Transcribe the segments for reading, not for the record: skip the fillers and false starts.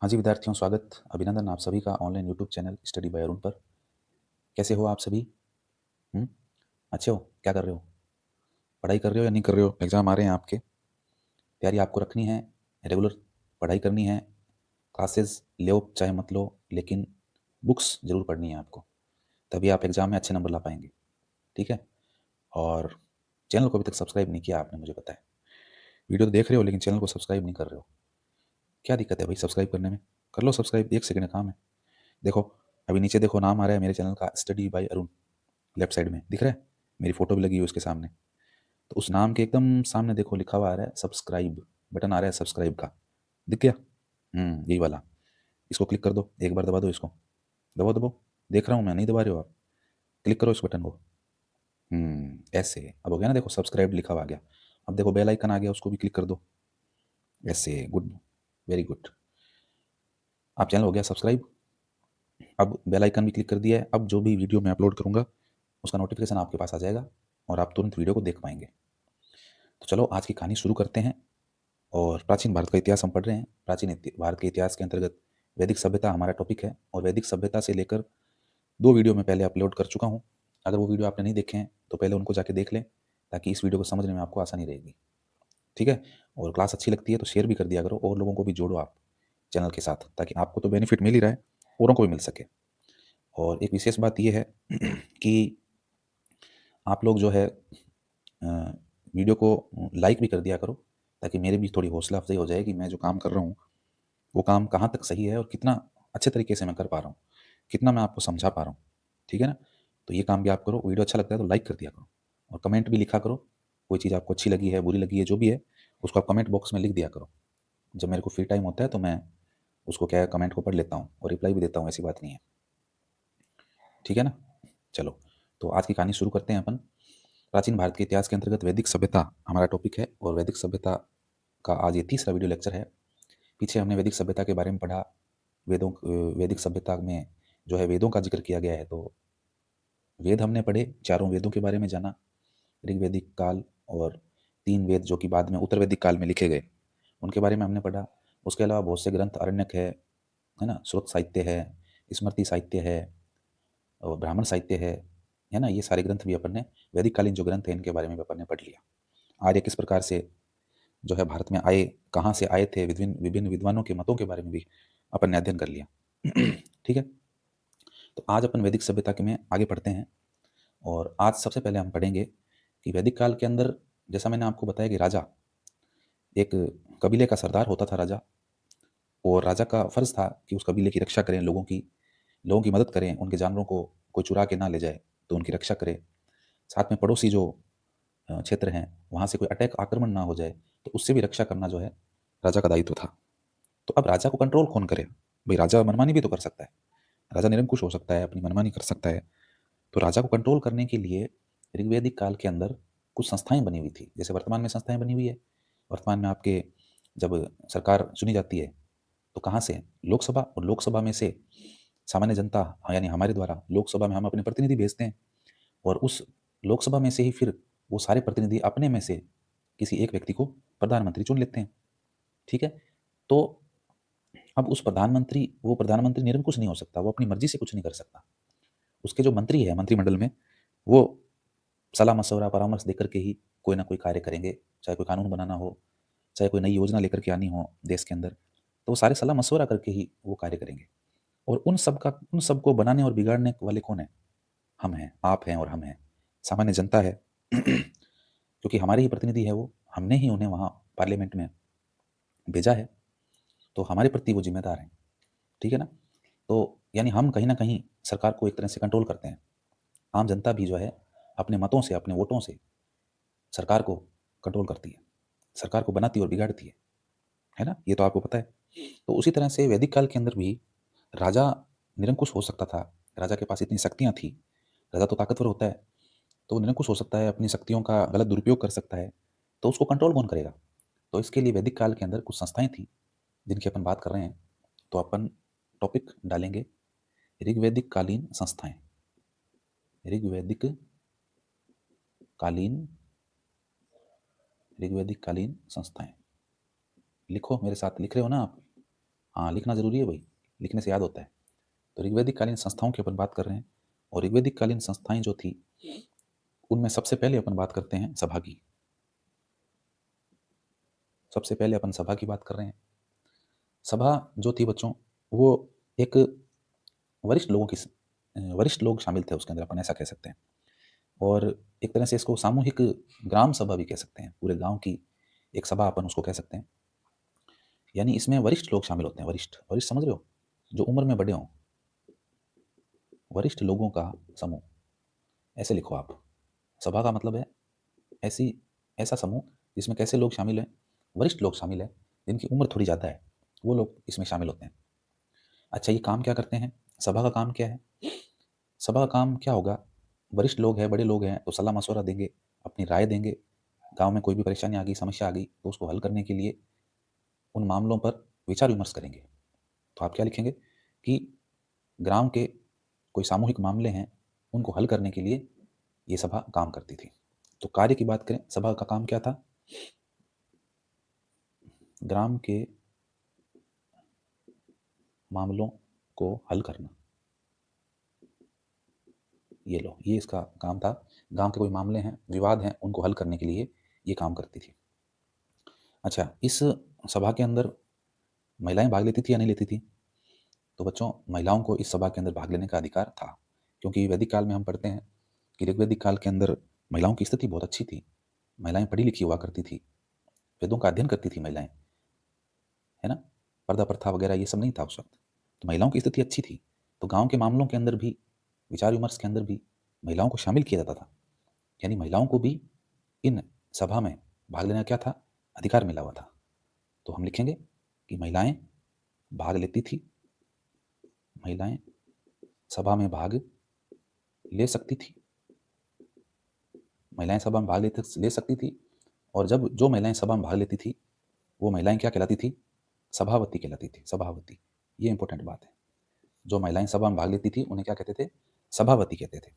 हाँ जी विद्यार्थियों, स्वागत अभिनंदन आप सभी का online YouTube channel study bye Arun पर। कैसे हो आप सभी? अच्छे हो? क्या कर रहे हो? पढ़ाई कर रहे हो या नहीं कर रहे हो? एग्ज़ाम आ रहे हैं आपके, तैयारी आपको रखनी है, रेगुलर पढ़ाई करनी है, क्लासेस लो चाहे मत लो, लेकिन बुक्स ज़रूर पढ़नी है आपको, तभी आप एग्ज़ाम में अच्छे नंबर ला पाएंगे। ठीक है? और चैनल को अभी तक सब्सक्राइब नहीं किया आपने, मुझे पता है। वीडियो तो देख रहे हो लेकिन चैनल को सब्सक्राइब नहीं कर रहे हो। क्या दिक्कत है भाई सब्सक्राइब करने में? कर लो सब्सक्राइब, 1 सेकंड का काम है। देखो, अभी नीचे देखो नाम आ रहा है मेरे चैनल का, study bye Arun. Left side में दिख रहा है, मेरी फोटो भी लगी हुई है उसके सामने। तो उस नाम के एकदम सामने देखो लिखा हुआ आ रहा है सब्सक्राइब, बटन आ रहा है सब्सक्राइब का, दिख गया? यही वाला। इसको क्लिक कर दो, एक बार दबा दो इसको, दबाओ दबाओ, देख रहा हूँ मैं, नहीं दबा रहे हो आप? क्लिक करो इस बटन को। ऐसे अब हो गया ना, देखो सब्सक्राइब लिखा हुआ आ गया। अब देखो बेल आइकन आ गया, उसको भी क्लिक कर दो। ऐसे, गुड, वेरी गुड। आप चैनल हो गया सब्सक्राइब। अब बेल आइकन भी क्लिक कर दिया है, अब जो भी वीडियो मैं अपलोड करूँगा उसका नोटिफिकेशन आपके पास आ जाएगा और आप तुरंत वीडियो को देख पाएंगे। तो चलो आज की कहानी शुरू करते हैं। और प्राचीन भारत का इतिहास हम पढ़ रहे हैं। प्राचीन भारत के इतिहास के अंतर्गत वैदिक सभ्यता हमारा टॉपिक है और वैदिक सभ्यता से लेकर 2 वीडियो मैं पहले अपलोड कर चुका हूँ। अगर वो वीडियो आपने नहीं देखे हैं तो पहले उनको जाके देख लें, ताकि इस वीडियो को समझने में आपको आसानी रहेगी। ठीक है? और क्लास अच्छी लगती है तो शेयर भी कर दिया करो, और लोगों को भी जोड़ो आप चैनल के साथ, ताकि आपको तो बेनिफिट मिल ही रहा है, औरों को भी मिल सके। और एक विशेष बात ये है कि आप लोग जो है वीडियो को लाइक भी कर दिया करो, ताकि मेरी भी थोड़ी हौसला अफजाई हो जाए कि मैं जो काम कर रहा हूँ वो काम कहाँ तक सही है और कितना अच्छे तरीके से मैं कर पा रहा हूँ, कितना मैं आपको समझा पा रहा हूँ। ठीक है ना? तो ये काम भी आप करो। वीडियो अच्छा लगता है तो लाइक कर दिया करो, और कमेंट भी लिखा करो। कोई चीज़ आपको अच्छी लगी है, बुरी लगी है, जो भी है उसको आप कमेंट बॉक्स में लिख दिया करो। जब मेरे को फ्री टाइम होता है तो मैं उसको क्या है, कमेंट को पढ़ लेता हूँ और रिप्लाई भी देता हूँ, ऐसी बात नहीं है। ठीक है ना? चलो, तो आज की कहानी शुरू करते हैं अपन। प्राचीन भारत के इतिहास के अंतर्गत वैदिक सभ्यता हमारा टॉपिक है, और वैदिक सभ्यता का आज ये तीसरा वीडियो लेक्चर है। पीछे हमने वैदिक सभ्यता के बारे में पढ़ा। वैदिक सभ्यता में जो है वेदों का जिक्र किया गया है, तो वेद हमने पढ़े, चारों वेदों के बारे में जाना। ऋग्वैदिक काल और 3 वेद जो कि बाद में उत्तर वैदिक काल में लिखे गए, उनके बारे में हमने पढ़ा। उसके अलावा बहुत से ग्रंथ, अरण्यक है ना, श्रुत साहित्य है, स्मृति साहित्य है और ब्राह्मण साहित्य है ना। ये सारे ग्रंथ भी अपन ने, वैदिक कालीन जो ग्रंथ हैं इनके बारे में भी अपन ने पढ़ लिया। आर्य किस प्रकार से जो है भारत में आए, कहाँ से आए थे, विभिन्न विभिन्न विद्वानों के मतों के बारे में भी अपन ने अध्ययन कर लिया। ठीक है? तो आज अपन वैदिक सभ्यता के में आगे पढ़ते हैं। और आज सबसे पहले हम पढ़ेंगे कि वैदिक काल के अंदर, जैसा मैंने आपको बताया कि राजा, एक कबीले का सरदार होता था राजा, और राजा का फर्ज था कि उस कबीले की रक्षा करें, लोगों की मदद करें, उनके जानवरों को कोई चुरा के ना ले जाए तो उनकी रक्षा करें। साथ में पड़ोसी जो क्षेत्र हैं वहाँ से कोई अटैक, आक्रमण ना हो जाए तो उससे भी रक्षा करना जो है राजा का दायित्व था। तो अब राजा को कंट्रोल कौन करे? भाई राजा मनमानी भी तो कर सकता है, राजा निरंकुश हो सकता है, अपनी मनमानी कर सकता है। तो राजा को कंट्रोल करने के लिए ऋग्वैदिक काल के अंदर कुछ संस्थाएं बनी हुई थी, जैसे वर्तमान में संस्थाएं बनी हुई है। वर्तमान में आपके जब सरकार चुनी जाती है तो कहाँ से? लोकसभा, और लोकसभा में से सामान्य जनता, यानी हमारे द्वारा लोकसभा में हम अपने प्रतिनिधि भेजते हैं, और उस लोकसभा में से ही फिर वो सारे प्रतिनिधि अपने में से किसी एक व्यक्ति को प्रधानमंत्री चुन लेते हैं। ठीक है? तो अब उस प्रधानमंत्री, वो प्रधानमंत्री निरंकुश नहीं हो सकता, वो अपनी मर्जी से कुछ नहीं कर सकता। उसके जो मंत्री है मंत्रिमंडल में, वो सलाह मशवरा परामर्श देकर के ही कोई ना कोई कार्य करेंगे। चाहे कोई कानून बनाना हो, चाहे कोई नई योजना लेकर के आनी हो देश के अंदर, तो वो सारे सलाह मशवरा करके ही वो कार्य करेंगे। और उन सब को बनाने और बिगाड़ने वाले कौन है? हम हैं, आप हैं और हम हैं, सामान्य जनता है। क्योंकि हमारे ही प्रतिनिधि है वो, हमने ही उन्हें वहाँ पार्लियामेंट में भेजा है, तो हमारे प्रति वो जिम्मेदार हैं। ठीक है ना? तो यानी हम कहीं ना कहीं सरकार को एक तरह से कंट्रोल करते हैं। आम जनता भी जो है अपने मतों से, अपने वोटों से सरकार को कंट्रोल करती है, सरकार को बनाती और बिगाड़ती है ना? ये तो आपको पता है। तो उसी तरह से वैदिक काल के अंदर भी राजा निरंकुश हो सकता था। राजा के पास इतनी शक्तियाँ थी, राजा तो ताकतवर होता है, तो वो निरंकुश हो सकता है, अपनी शक्तियों का गलत दुरुपयोग कर सकता है, तो उसको कंट्रोल कौन करेगा? तो इसके लिए वैदिक काल के अंदर कुछ संस्थाएँ थीं, जिनकी अपन बात कर रहे हैं। तो अपन टॉपिक डालेंगे ऋग्वैदिक कालीन संस्थाएँ। ऋग्वैदिक कालीन ऋग्वैदिक कालीन संस्थाएँ। लिखो मेरे साथ, लिख रहे हो ना आप? हाँ, लिखना ज़रूरी है भाई, लिखने से याद होता है। तो ऋग्वैदिक कालीन संस्थाओं की अपन बात कर रहे हैं और ऋग्वैदिक कालीन संस्थाएँ जो थी, उनमें सबसे पहले अपन बात करते हैं सभा की। सबसे पहले अपन सभा की बात कर रहे हैं। सभा जो थी बच्चों, वो एक वरिष्ठ लोग शामिल थे उसके अंदर, अपन ऐसा कह सकते हैं। और एक तरह से इसको सामूहिक ग्राम सभा भी कह सकते हैं, पूरे गाँव की एक सभा अपन उसको कह सकते हैं। यानी इसमें वरिष्ठ लोग शामिल होते हैं, वरिष्ठ, वरिष्ठ समझ रहे हो? जो उम्र में बड़े हों, वरिष्ठ लोगों का समूह, ऐसे लिखो आप। सभा का मतलब है ऐसी ऐसा समूह जिसमें कैसे लोग शामिल हैं? वरिष्ठ लोग शामिल हैं, जिनकी उम्र थोड़ी ज़्यादा है, वो लोग इसमें शामिल होते हैं। अच्छा, ये काम क्या करते हैं? सभा का काम क्या है? सभा का काम क्या होगा? वरिष्ठ लोग हैं, बड़े लोग हैं, तो सलाह-मशवरा देंगे, अपनी राय देंगे। गाँव में कोई भी परेशानी आ गई, समस्या आ गई, तो उसको हल करने के लिए उन मामलों पर विचार-विमर्श करेंगे। तो आप क्या लिखेंगे कि ग्राम के कोई सामूहिक मामले हैं, उनको हल करने के लिए ये सभा काम करती थी। तो कार्य की बात करें, सभा का काम क्या था? ग्राम के मामलों को हल करना। ये लो, ये इसका काम था। गाँव के कोई मामले हैं, विवाद हैं, उनको हल करने के लिए ये काम करती थी। अच्छा, इस सभा के अंदर महिलाएँ भाग लेती थी या नहीं लेती थी? तो बच्चों, महिलाओं को इस सभा के अंदर भाग लेने का अधिकार था, क्योंकि वैदिक काल में हम पढ़ते हैं कि ऋग्वैदिक काल के अंदर महिलाओं की स्थिति बहुत अच्छी थी। महिलाएँ पढ़ी-लिखी हुआ करती थी, वेदों का अध्ययन करती थी महिलाएँ, है ना? पर्दा प्रथा वगैरह ये सब नहीं था उस वक़्त। तो महिलाओं की स्थिति अच्छी थी, तो गाँव के मामलों के अंदर भी, विचार-विमर्श के अंदर भी महिलाओं को शामिल किया जाता था। यानी महिलाओं को भी इन सभा में भाग लेना क्या था? अधिकार मिला हुआ था। तो हम लिखेंगे कि महिलाएँ भाग लेती थी, महिलाएँ सभा में भाग ले सकती थी। महिलाएँ सभा में भाग ले सकती थी, और जब जो महिलाएँ सभा में भाग लेती थी, वो महिलाएँ क्या कहलाती थी? सभावती कहलाती थी, सभावती। ये इम्पोर्टेंट बात है। जो महिलाएँ सभा में भाग लेती थी, उन्हें क्या कहते थे? सभावती कहते थे।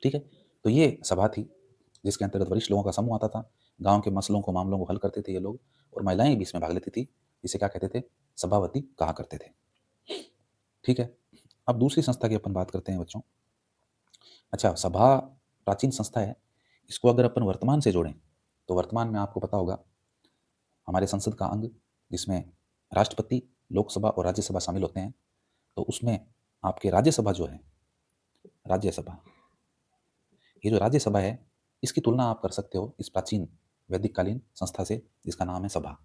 ठीक है? तो ये सभा थी, जिसके अंतर्गत वरिष्ठ लोगों का समूह आता था। गाँव के मसलों को, मामलों को हल करते थे ये लोग, और महिलाएँ भी इसमें भाग लेती थी। इसे क्या कहते थे? सभावती कहा करते थे। ठीक है? अब दूसरी संस्था की अपन बात करते हैं बच्चों। अच्छा, सभा प्राचीन संस्था है। इसको अगर अपन वर्तमान से जोड़ें, तो वर्तमान में आपको पता होगा, हमारे संसद का अंग, जिसमें राष्ट्रपति, लोकसभा और राज्यसभा शामिल होते हैं, तो उसमें आपके राज्यसभा जो है, राज्यसभा, ये जो राज्यसभा है, इसकी तुलना आप कर सकते हो इस प्राचीन वैदिक कालीन संस्था से, जिसका नाम है सभा।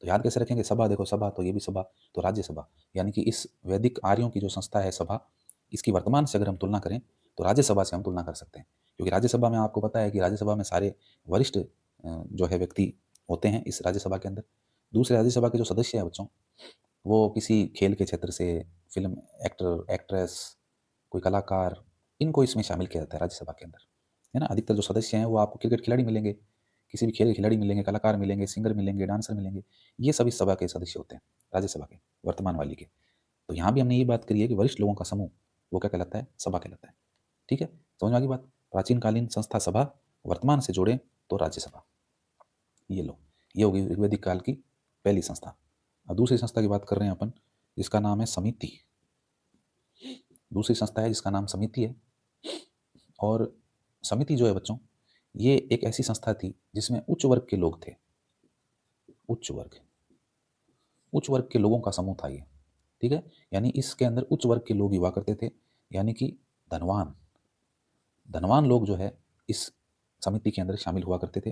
तो याद कैसे रखेंगे? सभा, देखो सभा, तो ये भी सभा, तो राज्यसभा। यानी कि इस वैदिक आर्यों की जो संस्था है सभा, इसकी वर्तमान से अगर हम तुलना करें, तो राज्यसभा से हम तुलना कर सकते हैं। क्योंकि राज्यसभा में आपको पता है कि राज्यसभा में सारे वरिष्ठ जो है व्यक्ति होते हैं इस राज्यसभा के अंदर। दूसरे राज्यसभा के जो सदस्य हैं बच्चों, वो किसी खेल के क्षेत्र से, फिल्म एक्टर, एक्ट्रेस, कोई कलाकार, इनको इसमें शामिल किया जाता है राज्यसभा के अंदर, है ना? अधिकतर जो सदस्य हैं वो आपको क्रिकेट खिलाड़ी मिलेंगे, किसी भी खेल के खिलाड़ी मिलेंगे, कलाकार मिलेंगे, सिंगर मिलेंगे, डांसर मिलेंगे। ये सभी सभा के सदस्य होते हैं, राज्यसभा के, वर्तमान वाली के। तो यहाँ भी हमने ये बात करी है कि वरिष्ठ लोगों का समूह, वो क्या कहलाता है? सभा कहलाता है। ठीक है? समझ में आ गई बात? प्राचीन कालीन संस्था सभा, वर्तमान से जोड़ें तो राज्यसभा। ये लो, ये होगी ऋग्वैदिक काल की पहली संस्था। अब दूसरी संस्था की बात कर रहे हैं अपन, जिसका नाम है समिति। दूसरी संस्था है जिसका नाम समिति है। और समिति जो है बच्चों, ये एक ऐसी संस्था थी जिसमें उच्च वर्ग के लोग थे। उच्च वर्ग, उच्च वर्ग के लोगों का समूह था ये। ठीक है? यानी इसके अंदर उच्च वर्ग के लोग ही हुआ करते थे, यानी कि धनवान, धनवान लोग जो है इस समिति के अंदर शामिल हुआ करते थे।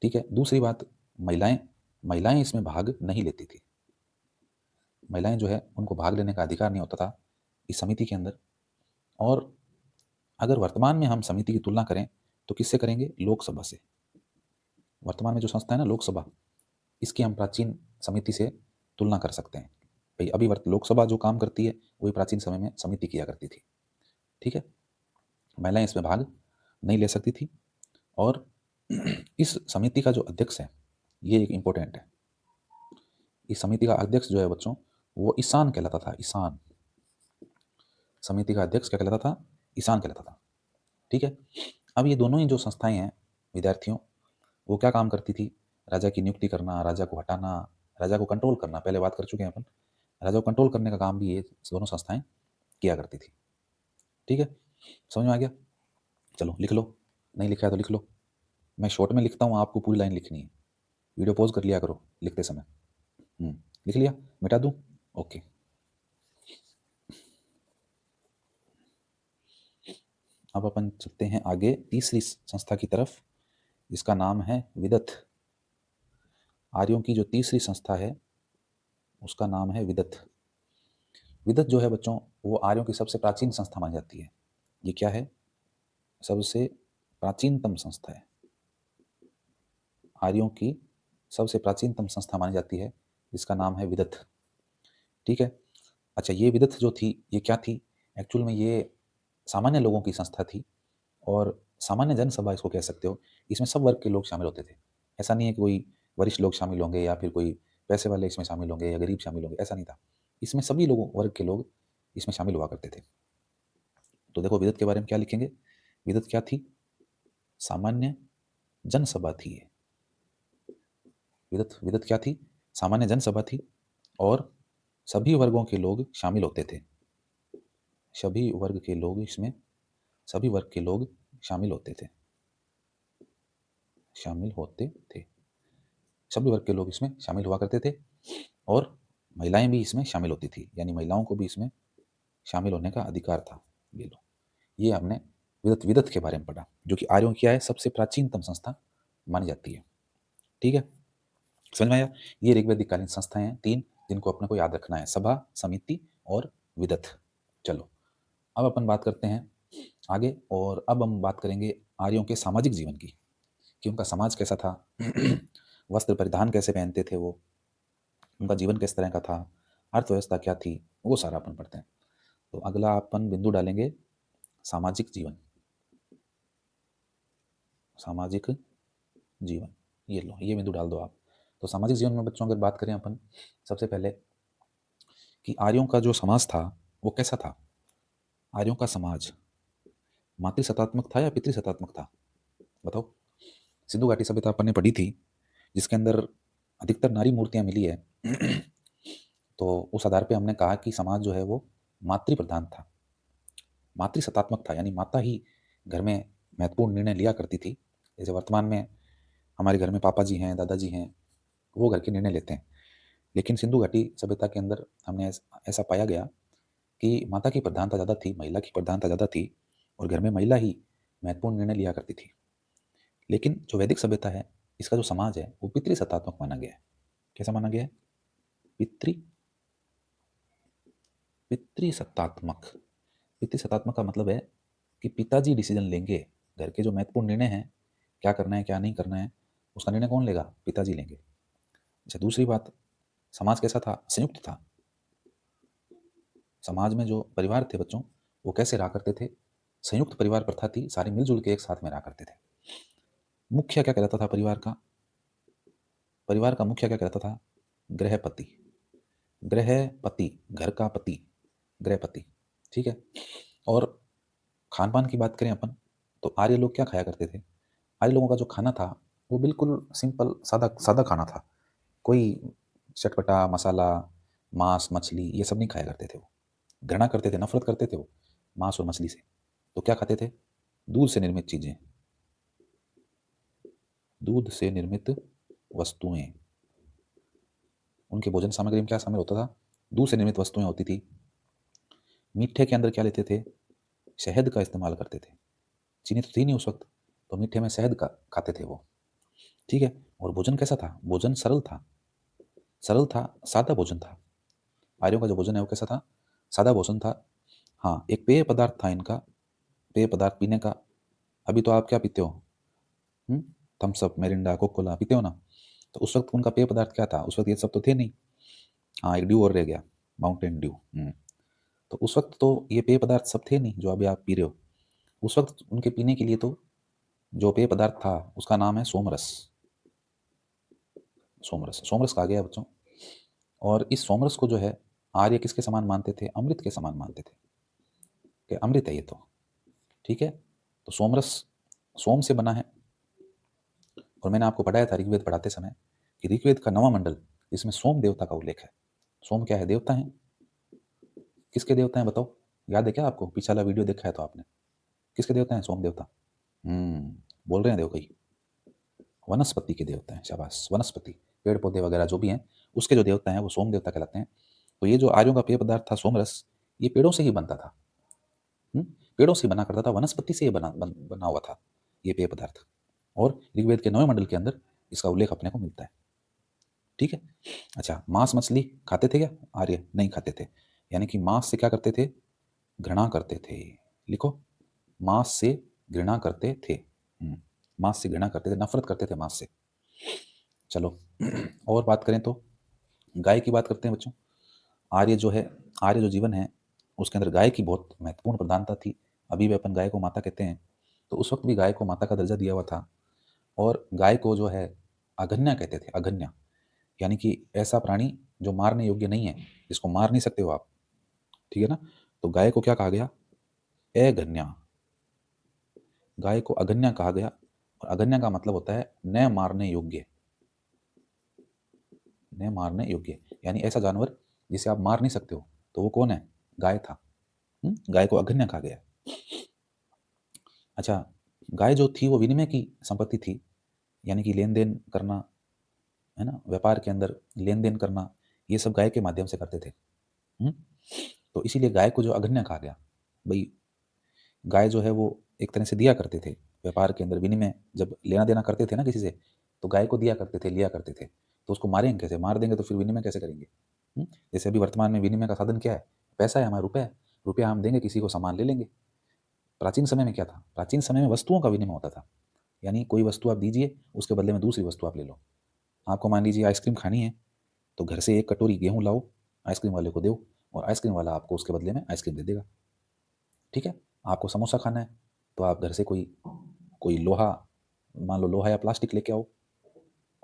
ठीक है? दूसरी बात, महिलाएं, महिलाएं इसमें भाग नहीं लेती थी। महिलाएं जो है उनको भाग लेने का अधिकार नहीं होता था इस समिति के अंदर। और अगर वर्तमान में हम समिति की तुलना करें तो किससे करेंगे? लोकसभा से। वर्तमान में जो संस्था है ना लोकसभा, इसकी हम प्राचीन समिति से तुलना कर सकते हैं। भाई अभी लोकसभा जो काम करती है वही प्राचीन समय में समिति किया करती थी। ठीक है? महिलाएं इसमें भाग नहीं ले सकती थी। और इस समिति का जो अध्यक्ष है, ये एक इम्पोर्टेंट है। इस समिति का अध्यक्ष जो है बच्चों, वो ईशान कहलाता था। ईशान, समिति का अध्यक्ष क्या कहलाता था? ईशान कहलाता था। ठीक है? अब ये दोनों ही जो संस्थाएं हैं विद्यार्थियों, वो क्या काम करती थी? राजा की नियुक्ति करना, राजा को हटाना, राजा को कंट्रोल करना, पहले बात कर चुके हैं अपन। राजा को कंट्रोल करने का काम भी ये दोनों संस्थाएं किया करती थी। ठीक है, समझ में आ गया? चलो लिख लो, नहीं लिखा है तो लिख लो। मैं शॉर्ट में लिखता हूँ, आपको पूरी लाइन लिखनी है। वीडियो पॉज कर लिया करो लिखते समय। लिख लिया? मिटा दूँ? ओके। अब अपन चलते हैं आगे तीसरी संस्था की तरफ, जिसका नाम है विदथ। आर्यों की जो तीसरी संस्था है उसका नाम है विदथ। विदथ जो है बच्चों, वो आर्यों की सबसे प्राचीन संस्था मानी जाती है। ये क्या है? सबसे प्राचीनतम संस्था है, आर्यों की सबसे प्राचीनतम संस्था मानी जाती है, जिसका नाम है विदथ। ठीक है। अच्छा, ये विदथ जो थी ये क्या थी? एक्चुअल में ये सामान्य लोगों की संस्था थी, और सामान्य जनसभा इसको कह सकते हो। इसमें सब वर्ग के लोग शामिल होते थे। ऐसा नहीं है कि कोई वरिष्ठ लोग शामिल होंगे या फिर कोई पैसे वाले इसमें शामिल होंगे या गरीब शामिल होंगे, ऐसा नहीं था। इसमें सभी लोगों वर्ग के लोग इसमें शामिल हुआ करते थे। तो देखो विदथ के बारे में क्या लिखेंगे। विदथ क्या थी? सामान्य जनसभा थी ये। विदथ क्या थी? सामान्य जनसभा थी, और सभी वर्गों के लोग शामिल होते थे। सभी वर्ग के लोग इसमें, सभी वर्ग के लोग शामिल होते थे, शामिल होते थे। सभी वर्ग के लोग इसमें शामिल हुआ करते थे, और महिलाएं भी इसमें शामिल होती थी, यानी महिलाओं को भी इसमें शामिल होने का अधिकार था। ये लो, ये हमने विदथ के बारे में पढ़ा, जो कि आर्यों की है सबसे प्राचीनतम संस्था मानी जाती है। ठीक है, समझ में आया? ये ऋग्वैदिक कालीन संस्थाएं हैं तीन, जिनको अपने को याद रखना है: सभा, समिति और विदथ। चलो अब अपन बात करते हैं आगे, और अब हम बात करेंगे आर्यों के सामाजिक जीवन की, कि उनका समाज कैसा था, वस्त्र परिधान कैसे पहनते थे वो, उनका जीवन किस तरह का था, अर्थव्यवस्था क्या थी, वो सारा अपन पढ़ते हैं। तो अगला अपन बिंदु डालेंगे सामाजिक जीवन। सामाजिक जीवन, ये लो, ये बिंदु डाल दो आप। तो सामाजिक जीवन में बच्चों अगर बात करें अपन, सबसे पहले कि आर्यों का जो समाज था वो कैसा था। आर्यों का समाज मातृ सत्तात्मक था या पितृ सत्तात्मक था? बताओ। सिंधु घाटी सभ्यता अपन ने पढ़ी थी, जिसके अंदर अधिकतर नारी मूर्तियां मिली है। तो उस आधार पे हमने कहा कि समाज जो है वो मातृ प्रधान था, मातृ सत्तात्मक था, यानी माता ही घर में महत्वपूर्ण निर्णय लिया करती थी। जैसे वर्तमान में हमारे घर में पापा जी हैं, दादाजी हैं, वो घर के निर्णय लेते हैं। लेकिन सिंधु घाटी सभ्यता के अंदर हमने ऐसा पाया गया कि माता की प्रधानता ज़्यादा थी, महिला की प्रधानता ज़्यादा थी, और घर में महिला ही महत्वपूर्ण निर्णय लिया करती थी। लेकिन जो वैदिक सभ्यता है, इसका जो समाज है वो पितृ सत्तात्मक माना गया है। कैसा माना गया है? पितृसत्तात्मक। पितृसत्तात्मक का मतलब है कि पिताजी डिसीजन लेंगे, घर के जो महत्वपूर्ण निर्णय हैं, क्या करना है क्या नहीं करना है, उसका निर्णय कौन लेगा? पिताजी लेंगे। अच्छा, दूसरी बात, समाज कैसा था? संयुक्त था। समाज में जो परिवार थे बच्चों, वो कैसे रहा करते थे? संयुक्त परिवार प्रथा थी, सारे मिलजुल के एक साथ में रहा करते थे। मुख्य क्या कहलाता था परिवार का? परिवार का मुख्य क्या कहलाता था? गृहपति। गृहपति, घर का पति, गृहपति। ठीक है। और खान पान की बात करें अपन, तो आर्य लोग क्या खाया करते थे? आर्य लोगों का जो खाना था वो बिल्कुल सिंपल, सादा सादा खाना था। कोई चटपटा मसाला, मांस, मछली, ये सब नहीं खाया करते थे। वो घृणा करते थे, नफरत करते थे वो मांस और मछली से। तो क्या खाते थे? दूध से निर्मित चीजें, दूध से निर्मित वस्तुएं। उनके भोजन सामग्री में क्या शामिल होता था? दूध से निर्मित वस्तुएं होती थी। मीठे के अंदर क्या लेते थे? शहद का इस्तेमाल करते थे। चीनी तो थी नहीं उस वक्त, तो मीठे में शहद का खाते थे वो। ठीक है। और भोजन कैसा था? भोजन सरल था, सरल था, सादा भोजन था। आर्यों का जो भोजन है वो कैसा था? सादा भोजन था। हाँ, एक पेय पदार्थ था इनका, पेय पदार्थ पीने का। अभी तो आप क्या पीते हो? Thums Up, Mirinda, Coca Cola पीते हो ना? तो उस वक्त उनका पेय पदार्थ क्या था? उस वक्त ये सब तो थे नहीं। हाँ, एक ड्यू और रह गया, माउंटेन ड्यू। तो उस वक्त तो ये पेय पदार्थ सब थे नहीं जो अभी आप पी रहे हो। उस वक्त उनके पीने के लिए तो जो पेय पदार्थ था उसका नाम है सोमरस। सोमरस, सोमरस कहा गया है बच्चों। और इस सोमरस को जो है आर्य किसके समान मानते थे? अमृत के समान मानते थे कि अमृत है ये तो। ठीक है। तो सोमरस सोम से बना है। और मैंने आपको पढ़ाया था ऋग्वेद पढ़ाते समय कि ऋग्वेद का 9वां मंडल इसमें सोम देवता का उल्लेख है। सोम क्या है? देवता है। किसके देवता हैं बताओ? याद है क्या आपको? पिछला वीडियो देखा है तो आपने। किसके देवता हैं सोम देवता? बोल रहे हैं, देखो कहीं वनस्पति के देवता हैं। शाबाश, वनस्पति, पेड़ पौधे वगैरह जो भी हैं उसके जो देवता हैं वो सोम देवता कहलाते हैं। तो ये जो आर्यों का पेय पदार्थ था सोमरस, ये पेड़ों से ही बनता था। पेड़ों से बना करता था, वनस्पति से ये बना हुआ था ये पेय पदार्थ। और ऋग्वेद के 9वें मंडल के अंदर इसका उल्लेख अपने को मिलता है। ठीक है। अच्छा, मांस मछली खाते थे क्या आर्य? नहीं खाते थे। यानी कि मांस से क्या करते थे? घृणा करते थे। लिखो, मांस से घृणा करते थे। मांस से घृणा करते थे, नफरत करते थे मांस से। चलो और बात करें तो गाय की बात करते हैं बच्चों। आर्य जो है, आर्य जो जीवन है उसके अंदर गाय की बहुत महत्वपूर्ण प्रधानता थी। अभी भी अपन गाय को माता कहते हैं, तो उस वक्त भी गाय को माता का दर्जा दिया हुआ था। और गाय को जो है अघन्या कहते थे, अघन्या, यानी कि ऐसा प्राणी जो मारने योग्य नहीं है, जिसको मार नहीं सकते हो आप। ठीक है ना? तो गाय को क्या कहा गया? अघन्या। गाय को अघन्या कहा गया। और अघन्या का मतलब होता है न मारने योग्य। न मारने योग्य यानी ऐसा जानवर जिसे आप मार नहीं सकते हो, तो वो कौन है? गाय था। गाय को अघन्या कहा गया। अच्छा, गाय जो थी वो विनिमय की संपत्ति थी, यानी कि लेन देन करना, है ना, व्यापार के अंदर लेन देन करना, ये सब गाय के माध्यम से करते थे। तो इसीलिए गाय को जो अघन्या कहा गया। भाई गाय जो है वो एक तरह से दिया करते थे व्यापार के अंदर, विनिमय जब लेना देना करते थे ना किसी से, तो गाय को दिया करते थे, लिया करते थे। तो उसको मारेंगे कैसे? मार देंगे तो फिर विनिमय कैसे करेंगे? जैसे अभी वर्तमान में विनिमय का साधन क्या है? पैसा है हमारा, रुपया है। रुपया हम देंगे किसी को, सामान ले लेंगे। प्राचीन समय में क्या था? प्राचीन समय में वस्तुओं का विनिमय होता था। यानी कोई वस्तु आप दीजिए, उसके बदले में दूसरी वस्तु आप ले लो। आपको मान लीजिए आइसक्रीम खानी है, तो घर से एक कटोरी गेहूँ लाओ, आइसक्रीम वाले को दो, और आइसक्रीम वाला आपको उसके बदले में आइसक्रीम दे देगा। ठीक है। आपको समोसा खाना है, तो आप घर से कोई कोई लोहा, मान लो लोहा या प्लास्टिक लेके आओ,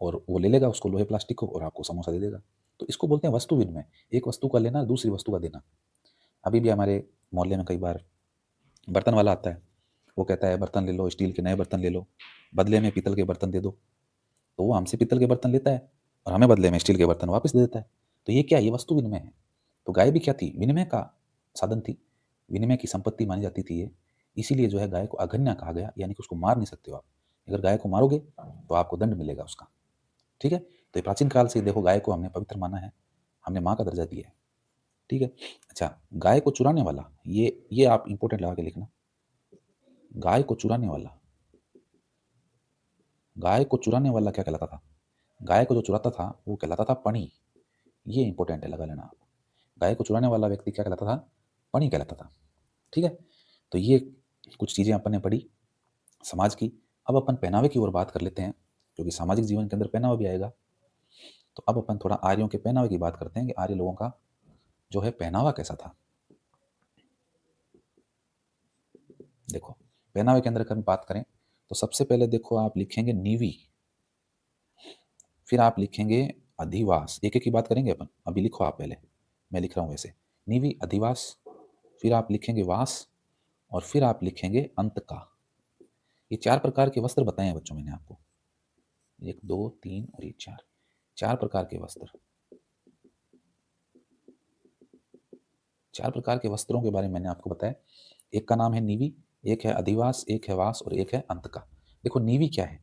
और वो ले लेगा उसको, लोहे प्लास्टिक को, और आपको समोसा दे देगा। तो इसको बोलते हैं वस्तु विनिमय। एक वस्तु का लेना, दूसरी वस्तु का देना। अभी भी हमारे मोहल्ले में कई बार बर्तन वाला आता है, वो कहता है बर्तन ले लो, स्टील के नए बर्तन ले लो, बदले में पीतल के बर्तन दे दो। तो वो हमसे पीतल के बर्तन लेता है और हमें बदले में स्टील के बर्तन वापस दे देता है। तो ये क्या? ये वस्तु विनिमय है। तो गाय भी क्या थी? विनिमय का साधन थी, विनिमय की संपत्ति मानी जाती थी ये। इसीलिए जो है गाय को अघन्या कहा गया, यानी कि उसको मार नहीं सकते हो आप। अगर गाय को मारोगे तो आपको दंड मिलेगा उसका। ठीक है। तो ये प्राचीन काल से देखो गाय को हमने पवित्र माना है, हमने माँ का दर्जा दिया है। ठीक है। अच्छा, गाय को चुराने वाला, ये आप इंपॉर्टेंट लगा के लिखना। गाय को चुराने वाला, गाय को चुराने वाला क्या कहलाता था? गाय को जो चुराता था वो कहलाता था पणी। ये इंपॉर्टेंट है, लगा लेना आप। गाय को चुराने वाला व्यक्ति क्या कहलाता था? पणी कहलाता था। ठीक है। तो ये कुछ चीज़ें अपन ने पढ़ी समाज की। अब अपन पहनावे की ओर बात कर लेते हैं, क्योंकि सामाजिक जीवन के अंदर पहनावा भी आएगा। तो अब अपन थोड़ा आर्यों के पहनावे की बात करते हैं कि आर्य लोगों का जो है पहनावा कैसा था। देखो, पहनावे के अंदर अगर बात करें तो सबसे पहले देखो आप लिखेंगे नीवी, फिर आप लिखेंगे अधिवास। एक एक की बात करेंगे अपन, अभी लिखो आप पहले, मैं लिख रहा हूँ वैसे। नीवी, अधिवास, फिर आप लिखेंगे वास, और फिर आप लिखेंगे अंत का। ये 4 प्रकार के वस्त्र बताए हैं बच्चों मैंने आपको। 1 2 3 और ये 4, 4 प्रकार के वस्त्र। 4 प्रकार के वस्त्रों के बारे में मैंने आपको बताया। एक का नाम है नीवी, एक है अधिवास, एक है वास और एक है अंत का। देखो नीवी क्या है?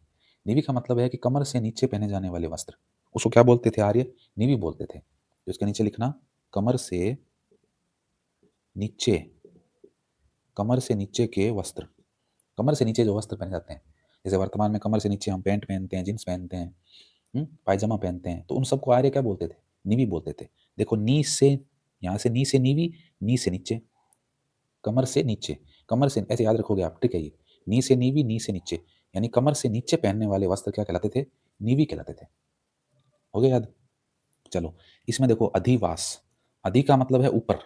नीवी का मतलब है कि कमर से नीचे पहने जाने वाले वस्त्र। उसको क्या बोलते थे आर्य? नीवी बोलते थे। तो इसके नीचे लिखना कमर से नीचे, कमर से नीचे के वस्त्र। कमर से नीचे जो वस्त्र पहने जाते हैं, जैसे वर्तमान में कमर से नीचे हम पैंट पहनते हैं, जींस पहनते हैं, पायजामा पहनते हैं, तो उन सबको आर्य क्या बोलते थे? नीवी बोलते थे। देखो नी से, यहाँ से नी से नीवी, नी से नीचे, कमर से नीचे, कमर से, ऐसे याद रखोगे आप। ठीक है। ये नी से नीवी, नी से नीचे, यानी कमर से नीचे पहनने वाले वस्त्र क्या कहलाते थे? नीवी कहलाते थे। हो गया याद? चलो, इसमें देखो अधिवास। अधि का मतलब है ऊपर,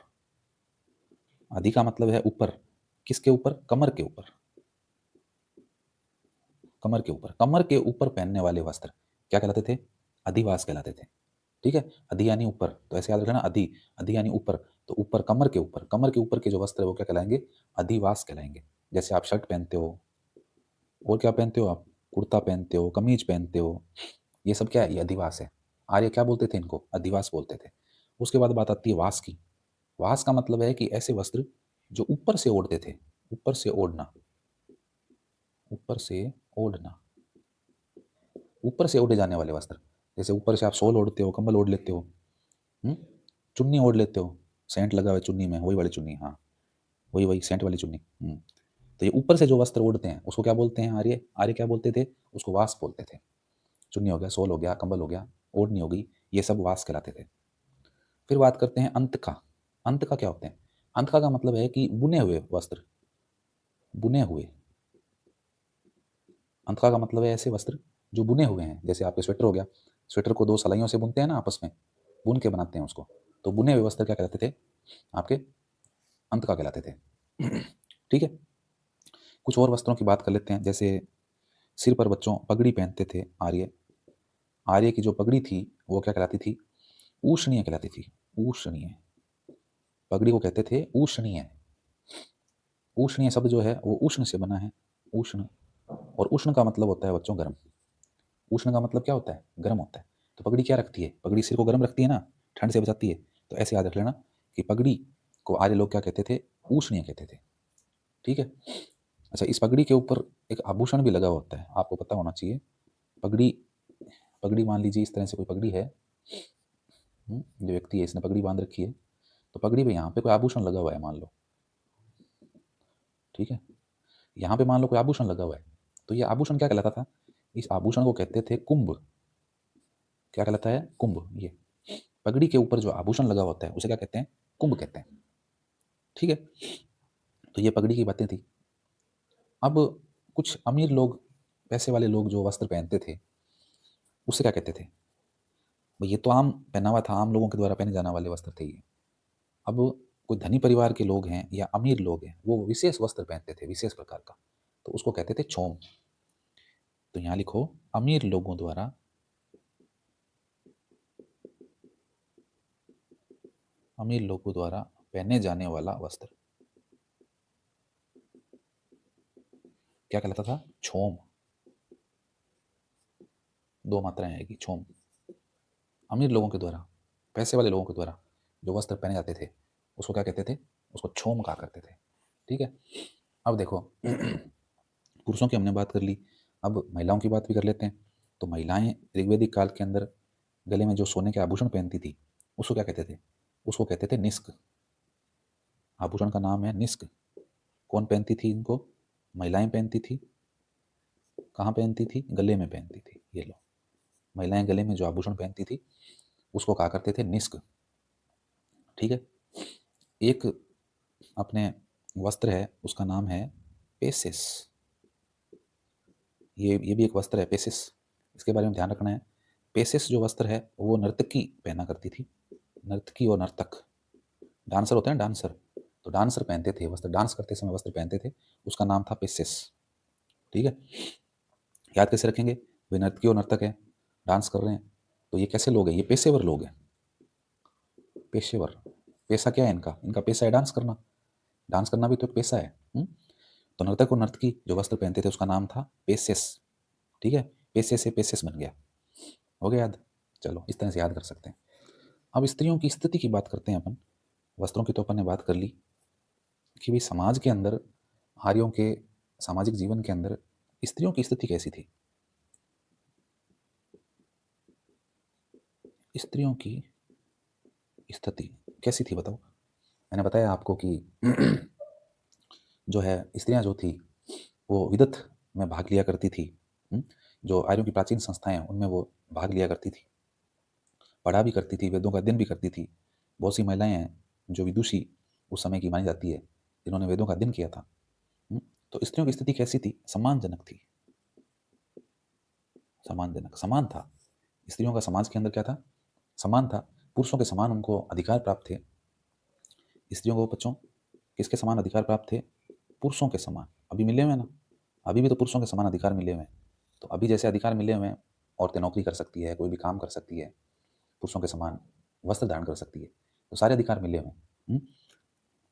अधि का मतलब है ऊपर। किसके ऊपर? कमर के ऊपर। कमर के ऊपर, कमर के ऊपर पहनने वाले वस्त्र क्या कहलाते थे? अधिवास कहलाते थे। ठीक है। अधि यानी ऊपर, तो ऐसे याद रखना अधि, अधि यानी ऊपर। तो ऊपर, कमर के ऊपर, कमर के ऊपर के जो वस्त्र है वो क्या कहलाएंगे? अधिवास कहलाएंगे। जैसे आप शर्ट पहनते हो, और क्या पहनते हो आप? कुर्ता पहनते हो, कमीज पहनते हो, ये सब क्या है? ये अधिवास है। आर्य क्या बोलते थे इनको? अधिवास बोलते थे। उसके बाद बात आती है वास की। वास का मतलब है कि ऐसे वस्त्र जो ऊपर से ओढ़ते थे, ऊपर से ओढ़ना, ऊपर से ओढ़ना, ऊपर से ओढ़े जाने वाले वस्त्र। जैसे ऊपर से आप शॉल ओढ़ते हो, कंबल ओढ़ लेते हो, चुन्नी ओढ़ लेते हो, सेंट लगा हुआ है चुन्नी में, वही वाली चुन्नी, हाँ वही वही सेंट वाली चुन्नी। तो ये ऊपर से जो वस्त्र ओढ़ते हैं उसको क्या बोलते हैं? आर्य। आर्य क्या बोलते थे? उसको वास बोलते थे। चुन्नी हो गया, शॉल हो गया, कंबल हो गया, ओढ़नी हो गई, ये सब वास कहलाते थे। फिर बात करते हैं अंत का। अंत का क्या होते हैं? अंत का मतलब है कि बुने हुए वस्त्र, बुने हुए। अंत का मतलब है ऐसे वस्त्र जो बुने हुए हैं। जैसे आपके स्वेटर हो गया, स्वेटर को 2 सलाइयों से बुनते हैं ना आपस में, बुन के बनाते हैं उसको, तो बुने हुए वस्त्र क्या कहलाते थे? आपके अंत का कहलाते थे। ठीक है, कुछ और वस्त्रों की बात कर लेते हैं। जैसे सिर पर बच्चों पगड़ी पहनते थे आर्य। आर्य की जो पगड़ी थी वो क्या कहलाती थी? ऊष्णीय कहलाती थी। ऊष्णीय, पगड़ी को कहते थे ऊष्णीय। ऊष्णीय शब्द जो है वो उष्ण से बना है, उष्ण। और उष्ण का मतलब होता है बच्चों गर्म। उष्ण का मतलब क्या होता है? गर्म होता है। तो पगड़ी क्या रखती है? पगड़ी सिर को गर्म रखती है ना, ठंड से बचाती है। तो ऐसे याद रख लेना कि पगड़ी को आर्य लोग क्या कहते थे? ऊष्णीय कहते थे। ठीक है। अच्छा, इस पगड़ी के ऊपर एक आभूषण भी लगा हुआ होता है, आपको पता होना चाहिए। पगड़ी, पगड़ी मान लीजिए इस तरह से कोई पगड़ी है, जो व्यक्ति है इसने पगड़ी बांध रखी है, तो पगड़ी पे यहाँ पे कोई आभूषण लगा हुआ है मान लो, ठीक है, यहाँ पे मान लो कोई आभूषण लगा हुआ है, तो ये आभूषण क्या कहलाता था? इस आभूषण को कहते थे कुंभ। क्या कहलाता है? कुंभ। ये पगड़ी के ऊपर जो आभूषण लगा होता है उसे क्या कहते हैं? कुंभ कहते हैं। ठीक है, तो ये पगड़ी की बातें थी। अब कुछ अमीर लोग, पैसे वाले लोग जो वस्त्र पहनते थे उसे क्या कहते थे? भाई ये तो आम पहनावा था, आम लोगों के द्वारा पहने जाने वाले वस्त्र थे ये। अब कोई धनी परिवार के लोग हैं या अमीर लोग हैं, वो विशेष वस्त्र पहनते थे, विशेष प्रकार का, तो उसको कहते थे छोम। तो यहाँ लिखो, अमीर लोगों द्वारा, अमीर लोगों द्वारा पहने जाने वाला वस्त्र क्या कहलाता था? छोम। 2 मात्राएं आएगी, छोम। अमीर लोगों के द्वारा, पैसे वाले लोगों के द्वारा जो वस्त्र पहने जाते थे उसको क्या कहते थे? उसको छोम कहा करते थे। ठीक है, अब देखो पुरुषों की हमने बात कर ली, अब महिलाओं की बात भी कर लेते हैं। तो महिलाएं ऋग्वेदिक काल के अंदर गले में जो सोने के आभूषण पहनती थी उसको क्या कहते थे? उसको कहते थे निष्क। आभूषण का नाम है निष्क। कौन पहनती थी इनको? महिलाएं पहनती थी। कहाँ पहनती थी? गले में पहनती थी। ये लो, महिलाएं गले में जो आभूषण पहनती थी उसको कहा करते थे निष्क। ठीक है, एक अपने वस्त्र है उसका नाम है पेसिस। ये भी एक वस्त्र है पेसिस, इसके बारे में ध्यान रखना है। पेसिस जो वस्त्र है वो नर्तकी पहना करती थी। नर्तकी और नर्तक, डांसर होते हैं डांसर, तो डांसर पहनते थे वस्त्र, डांस करते समय वस्त्र पहनते थे, उसका नाम था पेसिस। ठीक है, याद कैसे रखेंगे? वे नर्तकी और नर्तक है, डांस कर रहे हैं, तो ये कैसे लोग हैं? ये पेशेवर लोग हैं। पेशेवर, पेशा क्या है इनका? इनका पेशा है डांस करना। डांस करना भी तो एक पेशा है। तो नर्तक और नर्तकी जो वस्त्र पहनते थे उसका नाम था पेसेस। ठीक है, पेशे से पेसेस बन गया। हो गया याद? चलो, इस तरह से याद कर सकते हैं। अब स्त्रियों की स्थिति की बात करते हैं अपन। वस्त्रों की तो अपन ने बात कर ली कि भाई समाज के अंदर, आर्यों के सामाजिक जीवन के अंदर स्त्रियों की स्थिति कैसी थी? स्त्रियों की स्थिति कैसी थी बताओ? मैंने बताया आपको कि जो है स्त्रियां जो थी वो विदत में भाग लिया करती थी। जो आर्यों की प्राचीन संस्थाएं हैं उनमें वो भाग लिया करती थी, पढ़ा भी करती थी, वेदों का अध्ययन भी करती थी। बहुत सी महिलाएं हैं जो विदुषी उस समय की मानी जाती है, जिन्होंने वेदों का अध्ययन किया था। तो स्त्रियों की स्थिति कैसी थी? सम्मानजनक थी। सम्मानजनक, समान था। स्त्रियों का समाज के अंदर क्या था? समान था। पुरुषों के समान उनको अधिकार प्राप्त थे। स्त्रियों को बच्चों किसके समान अधिकार प्राप्त थे? पुरुषों के समान। अभी मिले हुए हैं ना, अभी भी तो पुरुषों के समान अधिकार मिले हुए हैं। तो अभी जैसे अधिकार मिले हुए हैं, औरतें नौकरी कर सकती है, कोई भी काम कर सकती है, पुरुषों के समान वस्त्र धारण कर सकती है, तो सारे अधिकार मिले हुए हैं।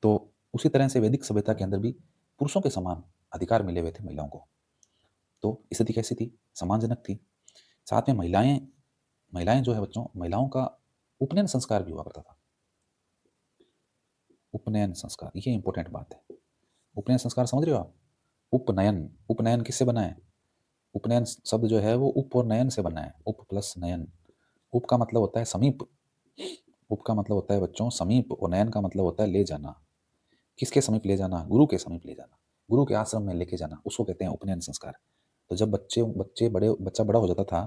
तो उसी तरह से वैदिक सभ्यता के अंदर भी पुरुषों के समान अधिकार मिले हुए थे महिलाओं को। तो स्थिति कैसी थी? सम्मानजनक थी। साथ में महिलाएं महिलाएं जो है बच्चों, महिलाओं का उपनयन संस्कार भी हुआ करता था। उपनयन संस्कार, ये इंपॉर्टेंट बात है। उपनयन संस्कार समझ रहे हो आप? उपनयन, उपनयन किससे बना है? उपनयन शब्द जो है वो उप और नयन से बना है, उप प्लस नयन। उप का मतलब होता है समीप, उप का मतलब होता है बच्चों समीप, और नयन का मतलब होता है ले जाना। किसके समीप ले जाना? गुरु के समीप ले जाना, गुरु के आश्रम में लेके जाना, उसको कहते हैं उपनयन संस्कार। तो जब बच्चा बड़ा हो जाता था,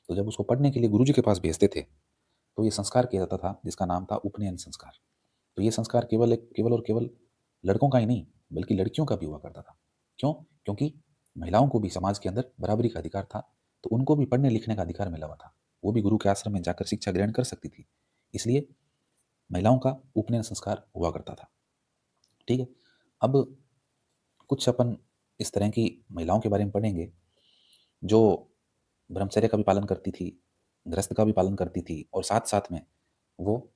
तो जब उसको पढ़ने के लिए गुरु जी के पास भेजते थे, तो ये संस्कार किया जाता था जिसका नाम था उपनयन संस्कार। तो ये संस्कार केवल और केवल लड़कों का ही नहीं बल्कि लड़कियों का भी हुआ करता था। क्यों? क्योंकि महिलाओं को भी समाज के अंदर बराबरी का अधिकार था, तो उनको भी पढ़ने लिखने का अधिकार मिला हुआ था। वो भी गुरु के आश्रम में जाकर शिक्षा ग्रहण कर सकती थी, इसलिए महिलाओं का उपनयन संस्कार हुआ करता था। ठीक है, अब कुछ अपन इस तरह की महिलाओं के बारे में पढ़ेंगे जो ब्रह्मचर्य का भी पालन करती थी, गृहस्थ का भी पालन करती थी, और साथ साथ में वो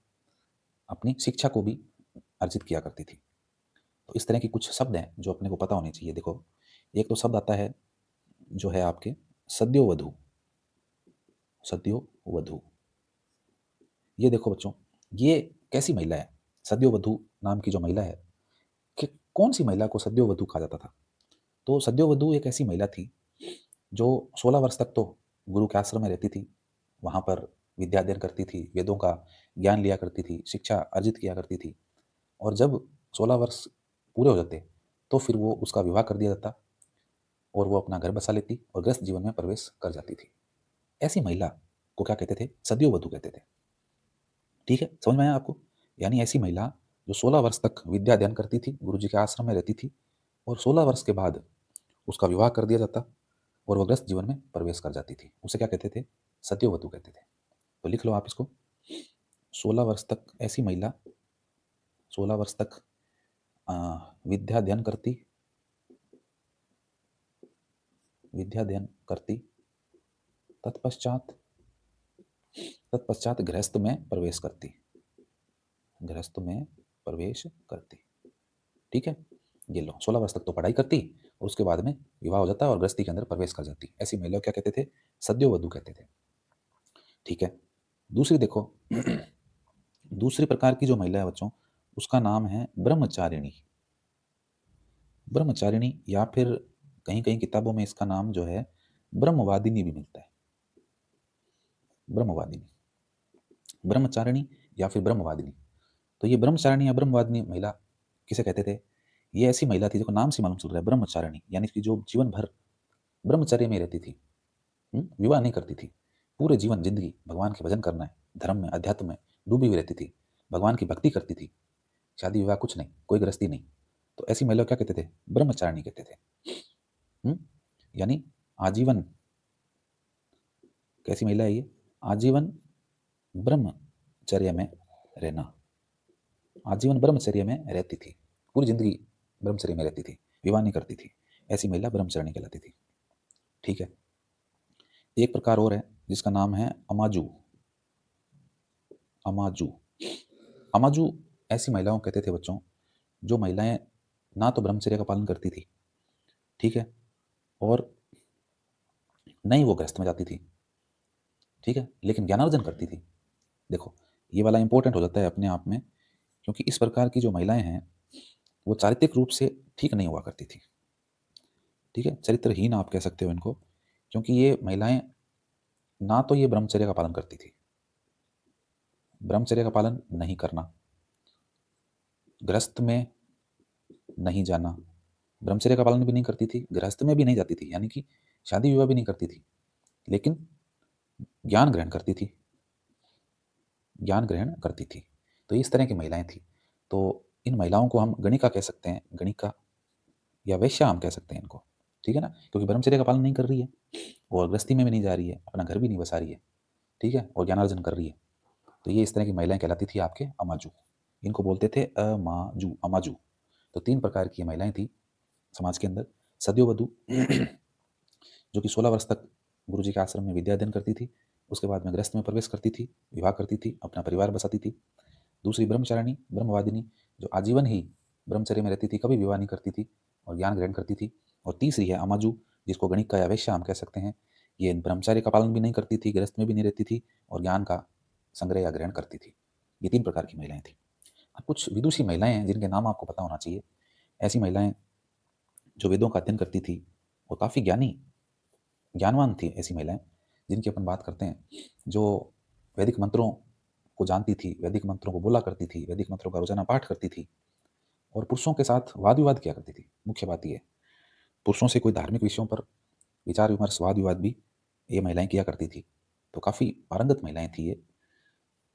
अपनी शिक्षा को भी अर्जित किया करती थी। तो इस तरह के कुछ शब्द हैं जो अपने को पता होने चाहिए। देखो, एक तो शब्द आता है जो है आपके सद्योवधू। सद्योवधू, ये देखो बच्चों, ये कैसी महिला है? सद्योवधू नाम की जो महिला है, कि कौन सी महिला को सद्योवधू कहा जाता था? तो सद्योवधू एक ऐसी महिला थी जो 16 वर्ष तक तो गुरु के आश्रम में रहती थी, वहाँ पर विद्या अध्ययन करती थी, वेदों का ज्ञान लिया करती थी, शिक्षा अर्जित किया करती थी, और जब 16 वर्ष पूरे हो जाते तो फिर वो उसका विवाह कर दिया जाता और वो अपना घर बसा लेती और गृहस्थ जीवन में प्रवेश कर जाती थी। ऐसी महिला को क्या कहते थे? सद्योवधू कहते थे। ठीक है, समझ में आया आपको? यानी ऐसी महिला जो 16 वर्ष तक विद्या अध्ययन करती थी, गुरु जी के आश्रम में रहती थी, और 16 वर्ष के बाद उसका विवाह कर दिया जाता और वह गृहस्थ जीवन में प्रवेश कर जाती थी। उसे क्या कहते थे? सद्योवधू कहते थे। तो लिख लो आप इसको, 16 वर्ष तक ऐसी महिला 16 वर्ष तक विद्या अध्ययन करती, तत्पश्चात गृहस्थ में प्रवेश करती, गृहस्थ में प्रवेश करती। ठीक है, ये लो, 16 वर्ष तक तो पढ़ाई करती और उसके बाद में विवाह हो जाता और गृहस्थी के अंदर प्रवेश कर जाती। ऐसी महिला क्या कहते थे? सद्योवधू कहते थे। ठीक है, दूसरी देखो दूसरी प्रकार की जो महिला है बच्चों, उसका नाम है ब्रह्मचारिणी। ब्रह्मचारिणी, या फिर कहीं कहीं किताबों में इसका नाम जो है ब्रह्मवादिनी भी मिलता है। ब्रह्मवादिनी, ब्रह्मचारिणी या फिर ब्रह्मवादिनी। तो ये ब्रह्मचारिणी या ब्रह्मवादिनी महिला किसे कहते थे? ये ऐसी महिला थी, देखो नाम से मालूम चल रहा है, ब्रह्मचारिणी, यानी कि जो जीवन भर ब्रह्मचर्य में रहती थी, विवाह नहीं करती थी, पूरे जीवन जिंदगी भगवान के भजन करना है, धर्म में अध्यात्म में डूबी हुई रहती थी, भगवान की भक्ति करती थी, शादी विवाह कुछ नहीं, कोई गृहस्थी नहीं। तो ऐसी महिला क्या कहते थे? ब्रह्मचारिणी कहते थे। यानी आजीवन, कैसी महिला है ये? आजीवन ब्रह्मचर्य में रहना, आजीवन ब्रह्मचर्य में रहती थी, पूरी जिंदगी ब्रह्मचर्य में रहती थी, विवाह नहीं करती थी, ऐसी महिला ब्रह्मचारिणी कहलाती थी। ठीक है, एक प्रकार और है जिसका नाम है अमाजू। अमाजू, अमाजू ऐसी महिलाओं कहते थे बच्चों जो महिलाएं ना तो ब्रह्मचर्य का पालन करती थी, ठीक है, और न ही वो गृहस्थ में जाती थी, ठीक है, लेकिन ज्ञानार्जन करती थी। देखो, ये वाला इंपॉर्टेंट हो जाता है अपने आप में, क्योंकि इस प्रकार की जो महिलाएं हैं वो चारित्रिक रूप से ठीक नहीं हुआ करती थी। ठीक है, चरित्रहीन आप कह सकते हो इनको, क्योंकि ये महिलाएं ना तो ये ब्रह्मचर्य का पालन करती थी, ब्रह्मचर्य का पालन नहीं करना, गृहस्थ में नहीं जाना, ब्रह्मचर्य का पालन भी नहीं करती थी, गृहस्थ में भी नहीं जाती थी, यानी कि शादी विवाह भी नहीं करती थी, लेकिन ज्ञान ग्रहण करती थी, ज्ञान ग्रहण करती थी। तो इस तरह की महिलाएं थी। तो इन महिलाओं को हम गणिका कह सकते हैं, गणिका या वैश्या हम कह सकते हैं इनको, ठीक है ना, क्योंकि ब्रह्मचर्य का पालन नहीं कर रही है और गृहस्थी में भी नहीं जा रही है, अपना घर भी नहीं बसा रही है, ठीक है, और ज्ञानार्जन कर रही है। तो ये इस तरह की महिलाएं कहलाती थी आपके अमाजू, इनको बोलते थे अमाजू, अमाजू। तो 3 प्रकार की महिलाएं थी समाज के अंदर। सद्योवधू जो कि 16 वर्ष तक गुरु जी के आश्रम में विद्या अध्ययन करती थी, उसके बाद में गृहस्थ में प्रवेश करती थी, विवाह करती थी, अपना परिवार बसाती थी। दूसरी ब्रह्मचारिणी, ब्रह्मवादिनी, जो आजीवन ही ब्रह्मचर्य में रहती थी, कभी विवाह नहीं करती थी और ज्ञान ग्रहण करती थी। और तीसरी है अमाजू, जिसको गणिका या वैश्या हम कह सकते हैं, ये ब्रह्मचर्य का पालन भी नहीं करती थी, गृहस्थ में भी नहीं रहती थी और ज्ञान का संग्रह या ग्रहण करती थी। ये 3 प्रकार की महिलाएं थी। अब कुछ विदुषी महिलाएं हैं जिनके नाम आपको पता होना चाहिए। ऐसी महिलाएं जो वेदों का अध्ययन करती थी और काफ़ी ज्ञानवान थी। ऐसी महिलाएं जिनकी अपन बात करते हैं, जो वैदिक मंत्रों को जानती थी, वैदिक मंत्रों को बोला करती थी, वैदिक मंत्रों का रोजाना पाठ करती थी और पुरुषों के साथ वाद विवाद किया करती थी। मुख्य बात यह, पुरुषों से कोई धार्मिक विषयों पर विचार विमर्श, वाद विवाद भी ये महिलाएं किया करती थी। तो काफ़ी पारंगत महिलाएं थी ये।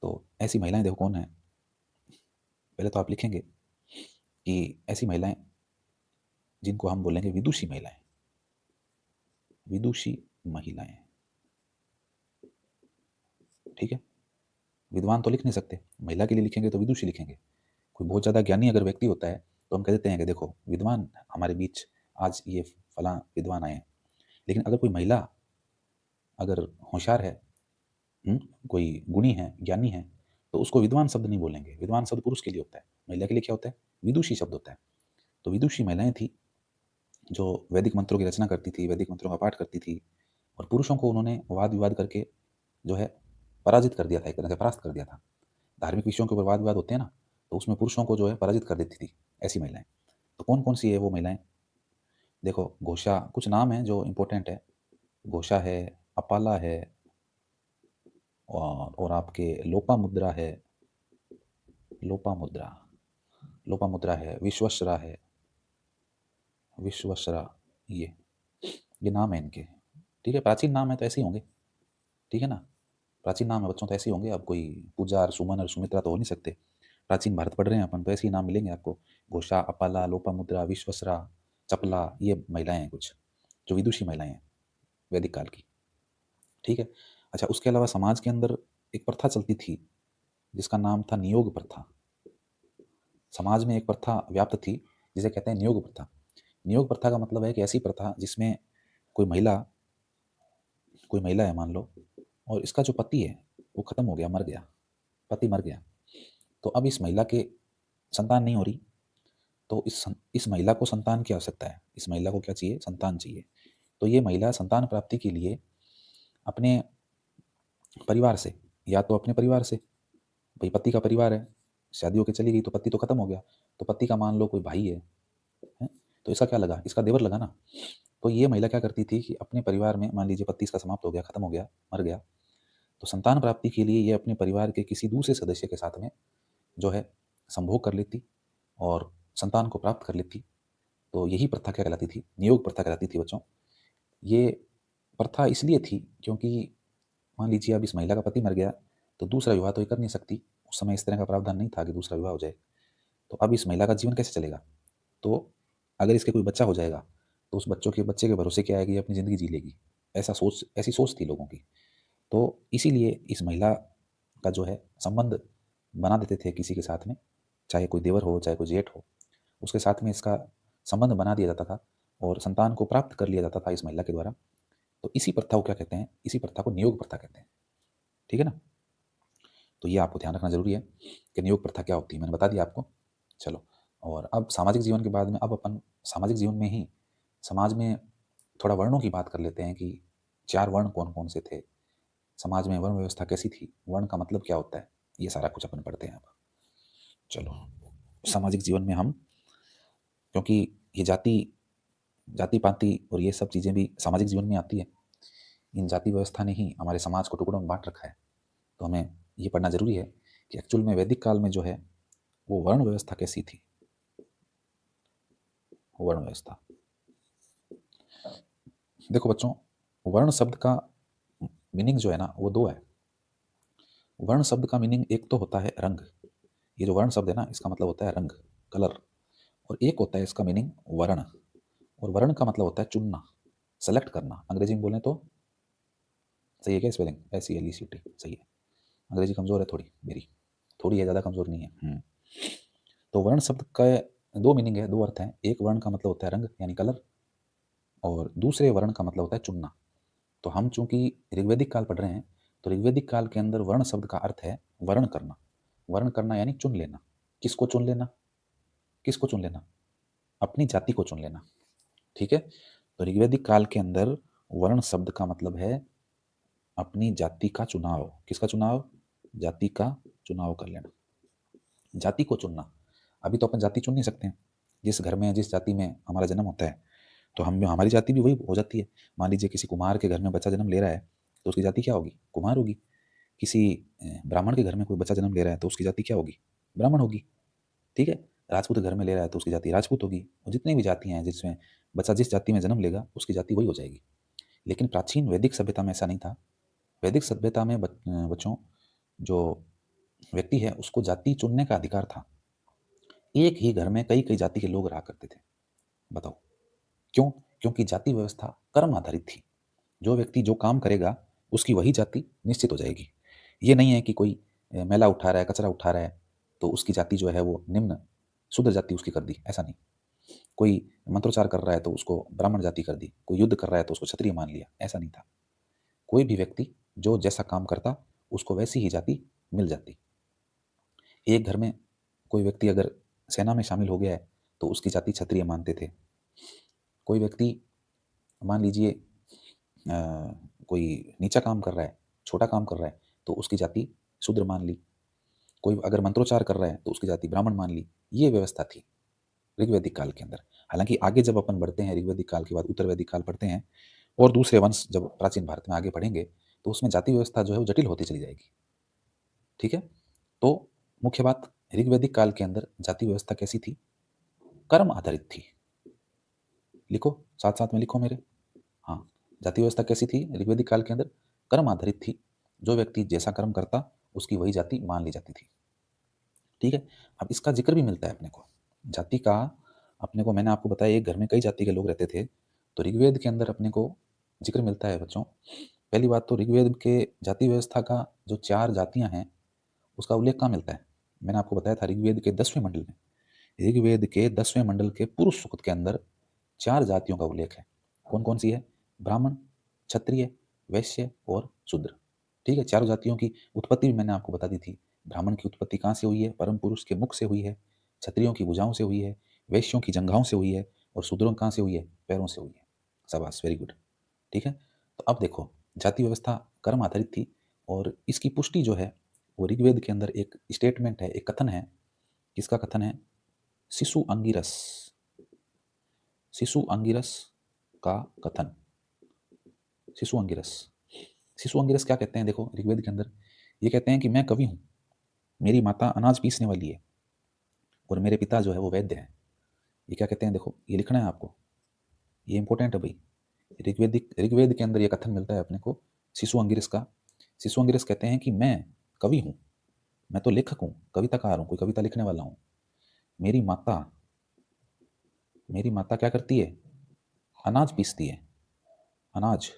तो ऐसी महिलाएं देखो कौन है, पहले तो आप लिखेंगे कि ऐसी महिलाएं जिनको हम बोलेंगे विदुषी महिलाएं। विदुषी महिलाएं, ठीक है। विद्वान तो लिख नहीं सकते, महिला के लिए लिखेंगे तो विदुषी लिखेंगे। कोई बहुत ज़्यादा ज्ञानी अगर व्यक्ति होता है तो हम कह देते हैं कि देखो विद्वान हमारे बीच आज ये फलां विद्वान आए हैं। लेकिन अगर कोई महिला अगर होशियार है, कोई गुणी है, ज्ञानी है, तो उसको विद्वान शब्द नहीं बोलेंगे। विद्वान शब्द पुरुष के लिए होता है, महिला के लिए क्या होता है? विदुषी शब्द होता है। तो विदुषी महिलाएं थी जो वैदिक मंत्रों की रचना करती थी, वैदिक मंत्रों का पाठ करती थी और पुरुषों को उन्होंने वाद विवाद करके जो है पराजित कर दिया था, एक तरह से परास्त कर दिया था। धार्मिक विषयों के ऊपर वाद विवाद होते हैं ना, तो उसमें पुरुषों को जो है पराजित कर देती थी ऐसी महिलाएं। तो कौन कौन सी है वो महिलाएं? देखो घोषा, कुछ नाम है जो इंपॉर्टेंट है। घोषा है, अपाला है और आपके लोपामुद्रा है, लोपामुद्रा लोपामुद्रा है, विश्वश्रा है, विश्वश्रा, ये नाम है इनके। ठीक है, प्राचीन नाम है तो ऐसे ही होंगे, ठीक है ना। प्राचीन नाम है बच्चों तो ऐसे ही होंगे। अब कोई पूजा और सुमन और सुमित्रा तो हो नहीं सकते। प्राचीन भारत पढ़ रहे हैं अपन तो ऐसे ही नाम मिलेंगे आपको। घोषा, अपाला, लोपामुद्रा, विश्वसरा, चपला, ये महिलाएं हैं कुछ जो विदुषी महिलाएं हैं वैदिक काल की, ठीक है। अच्छा, उसके अलावा समाज के अंदर एक प्रथा चलती थी जिसका नाम था नियोग प्रथा। समाज में एक प्रथा व्याप्त थी जिसे कहते हैं नियोग प्रथा। नियोग प्रथा का मतलब है कि ऐसी प्रथा जिसमें कोई महिला है मान लो, और इसका जो पति है वो खत्म हो गया, मर गया, पति मर गया। तो अब इस महिला के संतान नहीं हो रही, तो इस महिला को संतान की आवश्यकता है। इस महिला को क्या चाहिए? संतान चाहिए। तो ये महिला संतान प्राप्ति के लिए अपने परिवार से, या तो अपने परिवार से, भाई पति का परिवार है, शादी होकर चली गई तो पति तो खत्म हो गया, तो पति का मान लो कोई भाई है? तो इसका क्या लगा? इसका देवर लगा ना। तो ये महिला क्या करती थी कि अपने परिवार में, मान लीजिए पति इसका समाप्त हो गया, खत्म हो गया, मर गया, तो संतान प्राप्ति के लिए ये अपने परिवार के किसी दूसरे सदस्य के साथ में जो है संभोग कर लेती और संतान को प्राप्त कर लेती। तो यही प्रथा क्या कहलाती थी? नियोग प्रथा कहलाती थी बच्चों। ये प्रथा इसलिए थी क्योंकि मान लीजिए अब इस महिला का पति मर गया तो दूसरा विवाह तो ये कर नहीं सकती। उस समय इस तरह का प्रावधान नहीं था कि दूसरा विवाह हो जाए। तो अब इस महिला का जीवन कैसे चलेगा? तो अगर इसके कोई बच्चा हो जाएगा तो उस बच्चे के भरोसे क्या आएगी, अपनी ज़िंदगी जी लेगी। ऐसी सोच थी लोगों की। तो इसीलिए इस महिला का जो है संबंध बना देते थे किसी के साथ में, चाहे कोई देवर हो, चाहे कोई जेठ हो, उसके साथ में इसका संबंध बना दिया जाता था और संतान को प्राप्त कर लिया जाता था इस महिला के द्वारा। तो इसी प्रथा को क्या कहते हैं? इसी प्रथा को नियोग प्रथा कहते हैं, ठीक है ना। तो ये आपको ध्यान रखना जरूरी है कि नियोग प्रथा क्या होती है, मैंने बता दिया आपको। चलो, और अब सामाजिक जीवन के बाद में अब अपन सामाजिक जीवन में ही समाज में थोड़ा वर्णों की बात कर लेते हैं कि 4 वर्ण कौन कौन से थे, समाज में वर्ण व्यवस्था कैसी थी, वर्ण का मतलब क्या होता है, ये सारा कुछ अपन पढ़ते हैं अब। चलो, सामाजिक जीवन में हम, क्योंकि ये जाति पाति और ये सब चीज़ें भी सामाजिक जीवन में आती है, इन जाति व्यवस्था ने ही हमारे समाज को टुकड़ों में बांट रखा है। तो हमें ये पढ़ना जरूरी है कि एक्चुअल में वैदिक काल में जो है वो वर्ण व्यवस्था कैसी थी। वर्ण व्यवस्था, देखो बच्चों, वर्ण शब्द का मीनिंग जो है ना वो 2 है। वर्ण शब्द का मीनिंग एक तो होता है रंग, ये जो वर्ण शब्द है ना इसका मतलब होता है रंग, कलर। और एक होता है इसका मीनिंग वर्ण, और वर्ण का मतलब होता है चुनना, सेलेक्ट करना। अंग्रेजी में बोलें तो सही है क्या स्पेलिंग? SELECT, सही है। अंग्रेजी कमज़ोर है थोड़ी मेरी, थोड़ी है, ज़्यादा कमज़ोर नहीं है। तो वर्ण शब्द का 2 मीनिंग है, 2 अर्थ हैं। एक वर्ण का मतलब होता है रंग यानी कलर, और दूसरे वर्ण का मतलब होता है चुनना। तो हम चूंकि ऋग्वैदिक काल पढ़ रहे हैं तो ऋग्वैदिक काल के अंदर वर्ण शब्द का अर्थ है वर्ण करना। वर्ण करना यानी चुन लेना। किसको चुन लेना? किसको चुन लेना? अपनी जाति को चुन लेना, ठीक है। तो ऋग्वैदिक काल के अंदर वर्ण शब्द का मतलब है अपनी जाति का चुनाव। किसका चुनाव? जाति का चुनाव कर लेना, जाति को चुनना। अभी तो अपन जाति चुन नहीं सकते हैं। जिस घर में, जिस जाति में हमारा जन्म होता है तो हम हमारी जाति भी वही हो जाती है। मान लीजिए किसी कुमार के घर में बच्चा जन्म ले रहा है तो उसकी जाति क्या होगी? कुमार होगी। किसी ब्राह्मण के घर में कोई बच्चा जन्म ले रहा है तो उसकी जाति क्या होगी? ब्राह्मण होगी। ठीक है। राजपूत घर में ले रहा है तो उसकी जाति राजपूत होगी। और जितनी भी जातियाँ हैं जिसमें बच्चा जिस जाति में जन्म लेगा उसकी जाति वही हो जाएगी। लेकिन प्राचीन वैदिक सभ्यता में ऐसा नहीं था। वैदिक सभ्यता में बच्चों, जो व्यक्ति है उसको जाति चुनने का अधिकार था। एक ही घर में कई कई जाति के लोग रहा करते थे। बताओ क्यों? क्योंकि जाति व्यवस्था कर्म आधारित थी। जो व्यक्ति जो काम करेगा उसकी वही जाति निश्चित हो जाएगी। ये नहीं है कि कोई मैला उठा रहा है, कचरा उठा रहा है तो उसकी जाति जो है वो निम्न शूद्र जाति उसकी कर दी, ऐसा नहीं। कोई मंत्रोच्चार कर रहा है तो उसको ब्राह्मण जाति कर दी, कोई युद्ध कर रहा है तो उसको क्षत्रिय मान लिया, ऐसा नहीं था। कोई भी व्यक्ति जो जैसा काम करता उसको वैसी ही जाति मिल जाती। एक घर में कोई व्यक्ति अगर सेना में शामिल हो गया है तो उसकी जाति क्षत्रिय मानते थे। कोई व्यक्ति मान लीजिए कोई नीचा काम कर रहा है, छोटा काम कर रहा है तो उसकी जाति शूद्र मान ली। कोई अगर मंत्रोच्चार कर रहा है तो उसकी जाति ब्राह्मण मान ली। ये व्यवस्था थी ऋग्वैदिक काल के अंदर। हालांकि आगे जब अपन बढ़ते हैं ऋग्वैदिक काल के बाद उत्तर वैदिक काल पढ़ते हैं और दूसरे वंश जब प्राचीन भारत में आगे बढ़ेंगे तो उसमें जाति व्यवस्था जो है वो जटिल होती चली जाएगी। ठीक है। तो मुख्य बात, ऋग्वैदिक काल के अंदर जाति व्यवस्था कैसी थी? कर्म आधारित थी। लिखो, साथ साथ में लिखो मेरे। हाँ, जाति व्यवस्था कैसी थी ऋग्वैदिक काल के अंदर? कर्म आधारित थी। जो व्यक्ति जैसा कर्म करता उसकी वही जाति मान ली जाती थी। ठीक है। अब इसका जिक्र भी मिलता है अपने को जाति का। अपने को मैंने आपको बताया एक घर में कई जाति के लोग रहते थे तो ऋग्वेद के अंदर अपने को जिक्र मिलता है बच्चों। पहली बात तो ऋग्वेद के जाति व्यवस्था का जो 4 जातियां हैं उसका उल्लेख कहाँ मिलता है? मैंने आपको बताया था ऋग्वेद के 10वें मंडल में। ऋग्वेद के 10वें मंडल के पुरुष सूक्त के अंदर 4 जातियों का उल्लेख है। कौन कौन सी है? ब्राह्मण, क्षत्रिय, वैश्य और शूद्र। ठीक है। चारों जातियों की उत्पत्ति भी मैंने आपको बता दी थी। ब्राह्मण की उत्पत्ति कहाँ से हुई है? परम पुरुष के मुख से हुई है। क्षत्रियों की भुजाओं से हुई है। वैश्यों की जंघाओं से हुई है। और शूद्रों कहाँ से हुई है? पैरों से हुई है। शाबाश, वेरी गुड। ठीक है। तो अब देखो, जाति व्यवस्था कर्म आधारित थी और इसकी पुष्टि जो है वो ऋग्वेद के अंदर एक स्टेटमेंट है, एक कथन है। किसका कथन है? शिशु अंगिरस। शिशु अंगिरस का कथन। शिशु अंगिरस। शिशु अंगिरस क्या कहते हैं? देखो ऋग्वेद के अंदर ये कहते हैं कि मैं कवि हूँ, मेरी माता अनाज पीसने वाली है और मेरे पिता जो है वो वैद्य है। ये क्या कहते हैं? देखो ये लिखना है आपको, ये इंपॉर्टेंट है भाई। ऋग्वेद के अंदर ये कथन मिलता है अपने को शिशु अंगिरस का। शिशु अंगिरस कहते हैं कि मैं कवि हूँ, मैं तो लेखक हूँ, कविताकार हूँ, कोई कविता लिखने वाला हूँ। मेरी माता क्या करती है? अनाज पीसती है। अनाज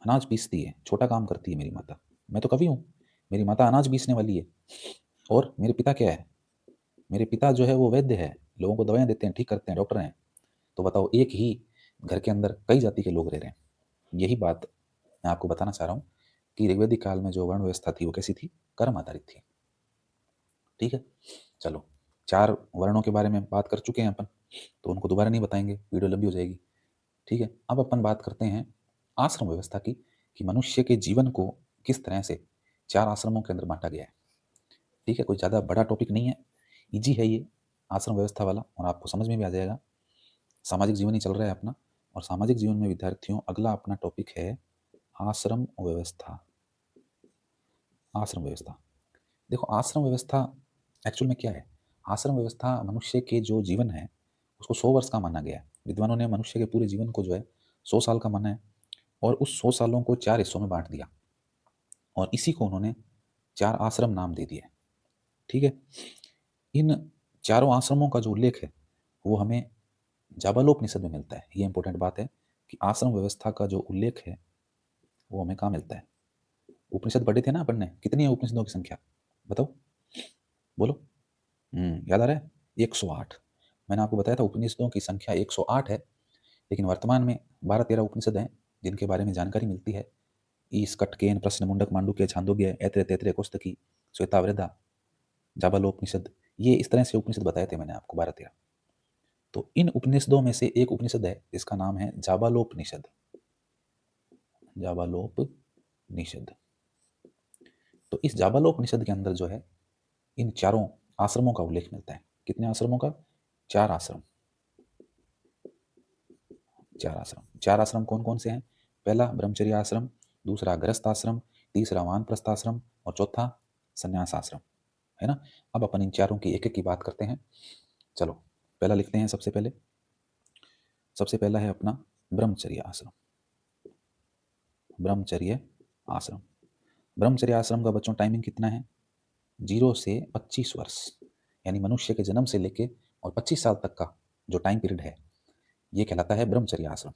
अनाज पीसती है, छोटा काम करती है मेरी माता। मैं तो कवि हूँ, मेरी माता अनाज पीसने वाली है। और मेरे पिता क्या है? मेरे पिता जो है वो वैद्य है, लोगों को दवाइयाँ देते हैं, ठीक करते हैं, डॉक्टर हैं। तो बताओ, एक ही घर के अंदर कई जाति के लोग रह रहे हैं। यही बात मैं आपको बताना चाह रहा हूँ कि ऋग्वैदिक काल में जो वर्ण व्यवस्था थी वो कैसी थी? कर्म आधारित थी। ठीक है। चलो, 4 वर्णों के बारे में बात कर चुके हैं अपन, तो उनको दोबारा नहीं बताएंगे, वीडियो लंबी हो जाएगी। ठीक है। अब अपन बात करते हैं आश्रम व्यवस्था की, कि मनुष्य के जीवन को किस तरह से 4 आश्रमों के अंदर बांटा गया है। ठीक है। कोई ज़्यादा बड़ा टॉपिक नहीं है, ईजी है ये आश्रम व्यवस्था वाला, और आपको समझ में भी आ जाएगा। सामाजिक जीवन ही चल रहा है अपना, और सामाजिक जीवन में विद्यार्थियों अगला अपना टॉपिक है आश्रम व्यवस्था। आश्रम व्यवस्था, देखो आश्रम व्यवस्था एक्चुअल में क्या है? आश्रम व्यवस्था मनुष्य के जो जीवन है उसको 100 वर्ष का माना गया है। विद्वानों ने मनुष्य के पूरे जीवन को जो है 100 साल का माना है, और उस 100 सालों को 4 हिस्सों में बांट दिया, और इसी को उन्होंने 4 आश्रम नाम दे दिए। ठीक है। इन चारों आश्रमों का जो उल्लेख है वो हमें जाबालोपनिषद में मिलता है। ये इंपॉर्टेंट बात है कि आश्रम व्यवस्था का जो उल्लेख है वो हमें कहाँ मिलता है? उपनिषद पढ़े थे ना अपन ने, कितनी है उपनिषदों की संख्या? बताओ, बोलो। याद आ रहा है? 108। मैंने आपको बताया था उपनिषदों की संख्या 108 है, लेकिन वर्तमान में 12-13 उपनिषद हैं जिनके बारे में जानकारी मिलती है। ईश, कटकेन, प्रश्न, मुंडक, मांडुक्य, छांदोग्य, ऐत्रेय, तैत्रेय, कौस्तकी, श्वेतावृधा, जाबालोपनिषद, ये इस तरह से उपनिषद बताए थे मैंने आपको 12-13। तो इन उपनिषदों में से एक उपनिषद है जिसका नाम है जाबालोपनिषद। जाबालोपनिषद। तो इस जाबालोपनिषद के अंदर जो है इन चारों आश्रमों का उल्लेख मिलता है। कितने आश्रमों का? 4 आश्रम। 4 आश्रम। 4 आश्रम कौन कौन से हैं? पहला ब्रह्मचर्य आश्रम, दूसरा गृहस्थ आश्रम, तीसरा वानप्रस्थ आश्रम और चौथा संन्यास आश्रम, है ना। अब अपन इन चारों की एक एक की बात करते हैं। चलो पहला लिखते हैं। सबसे पहला है अपना ब्रह्मचर्य आश्रम। ब्रह्मचर्य आश्रम। ब्रह्मचर्य आश्रम का बच्चों टाइमिंग कितना है? 0 से 25 वर्ष, यानी मनुष्य के जन्म से लेके और 25 साल तक का जो टाइम पीरियड है ये कहलाता है ब्रह्मचर्य आश्रम।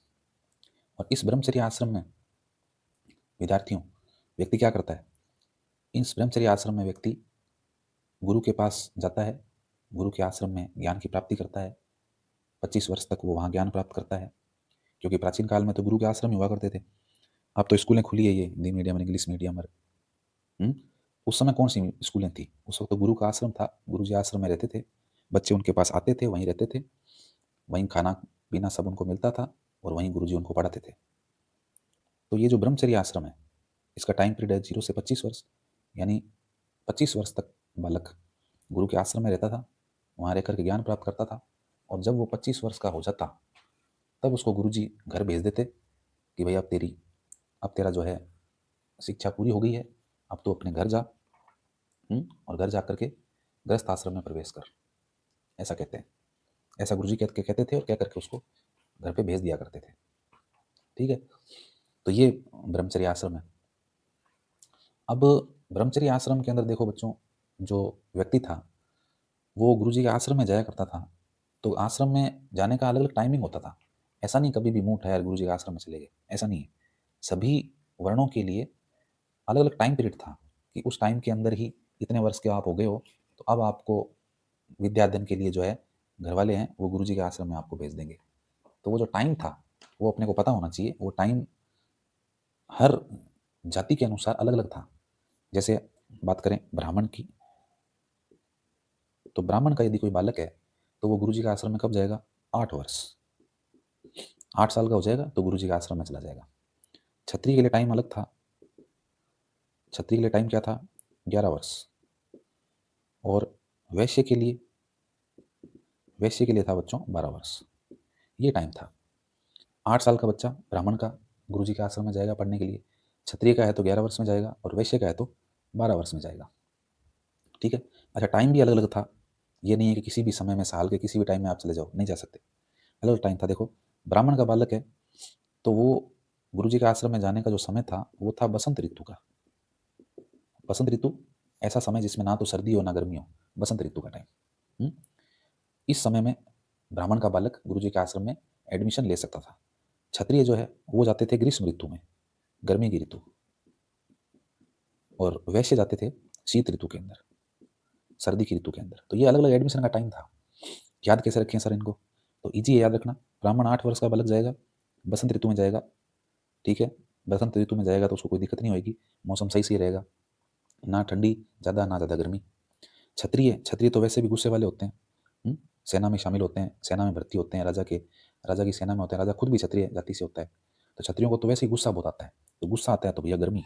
और इस ब्रह्मचर्य आश्रम में विद्यार्थियों व्यक्ति क्या करता है? इस ब्रह्मचर्य आश्रम में व्यक्ति गुरु के पास जाता है, गुरु के आश्रम में ज्ञान की प्राप्ति करता है। 25 वर्ष तक वो वहाँ ज्ञान प्राप्त करता है, क्योंकि प्राचीन काल में तो गुरु के आश्रम ही हुआ करते थे। अब तो स्कूलें खुली है, ये हिंदी मीडियम और इंग्लिश मीडियम और उस समय कौन सी स्कूलें थी? उस वक्त तो गुरु का आश्रम था, गुरु जी आश्रम में रहते थे, बच्चे उनके पास आते थे, वहीं रहते थे, वहीं खाना पीना सब उनको मिलता था और वहीं गुरु जी उनको पढ़ाते थे। तो ये जो ब्रह्मचर्य आश्रम है इसका टाइम पीरियड है 0 से 25 वर्ष, यानी 25 वर्ष तक बालक गुरु के आश्रम में रहता था, वहाँ रहकर के ज्ञान प्राप्त करता था। और जब वो 25 वर्ष का हो जाता तब उसको गुरु जी घर भेज देते कि भाई अब तेरा जो है शिक्षा पूरी हो गई है, अब तो अपने घर जा और घर जा करके गृहस्थ आश्रम में प्रवेश कर, ऐसा कहते हैं। ऐसा गुरु जी कहते थे और कह करके उसको घर पे भेज दिया करते थे। ठीक है, तो ये ब्रह्मचर्य आश्रम है। अब ब्रह्मचर्य आश्रम के अंदर देखो बच्चों, जो व्यक्ति था वो गुरु जी के आश्रम में जाया करता था, तो आश्रम में जाने का अलग अलग टाइमिंग होता था। ऐसा नहीं कभी भी मुंह उठाया गुरु जी के आश्रम में चले गए, ऐसा नहीं है। सभी वर्णों के लिए अलग अलग टाइम पीरियड था कि उस टाइम के अंदर ही इतने वर्ष के आप हो गए हो तो अब आपको विद्या अध्ययन के लिए जो है घर वाले हैं वो गुरु जी के आश्रम में आपको भेज देंगे। तो वो जो टाइम था वो अपने को पता होना चाहिए। वो टाइम हर जाति के अनुसार अलग अलग था। जैसे बात करें ब्राह्मण की, तो ब्राह्मण का यदि कोई बालक है तो वो गुरु जी के आश्रम में कब जाएगा? 8 वर्ष, 8 साल का हो जाएगा तो गुरु जी के आश्रम में चला जाएगा। क्षत्रिय के लिए टाइम अलग था। क्षत्रिय के लिए टाइम क्या था? 11 वर्ष। और वैश्य के लिए था बच्चों 12 वर्ष। ये टाइम था। 8 साल का बच्चा ब्राह्मण का गुरु जी के आश्रम में जाएगा पढ़ने के लिए, क्षत्रिय का है तो 11 वर्ष में जाएगा और वैश्य का है तो 12 वर्ष में जाएगा। ठीक है। अच्छा, टाइम भी अलग अलग था। ये नहीं है कि किसी भी समय में साल के किसी भी टाइम में आप चले जाओ, नहीं जा सकते, अलग अलग टाइम था। देखो ब्राह्मण का बालक है तो वो गुरु जी के आश्रम में जाने का जो समय था वो था बसंत ऋतु का। बसंत ऋतु ऐसा समय जिसमें ना तो सर्दी हो ना गर्मी हो, बसंत ऋतु का टाइम। इस समय में ब्राह्मण का बालक गुरु जी के आश्रम में एडमिशन ले सकता था। क्षत्रिय जो है वो जाते थे ग्रीष्म ऋतु में, गर्मी की ऋतु, और वैश्य जाते थे शीत ऋतु के अंदर, सर्दी की ऋतु के अंदर। तो ये अलग अलग एडमिशन का टाइम था। याद कैसे रखें सर इनको? तो इजी है याद रखना। ब्राह्मण 8 वर्ष का बालक जाएगा, बसंत ऋतु में जाएगा। ठीक है, बसंत ऋतु में जाएगा तो उसको कोई दिक्कत नहीं होगी, मौसम सही सही रहेगा, ना ठंडी ज़्यादा ना ज़्यादा गर्मी। क्षत्रिय तो वैसे भी गुस्से वाले होते हैं, सेना में शामिल होते हैं, सेना में भर्ती होते हैं, राजा की सेना में होते हैं। राजा खुद भी क्षत्रिय जाति से होता है, तो क्षत्रियों को तो वैसे ही गुस्सा बहुत आता है। तो गुस्सा आता है तो भैया गर्मी,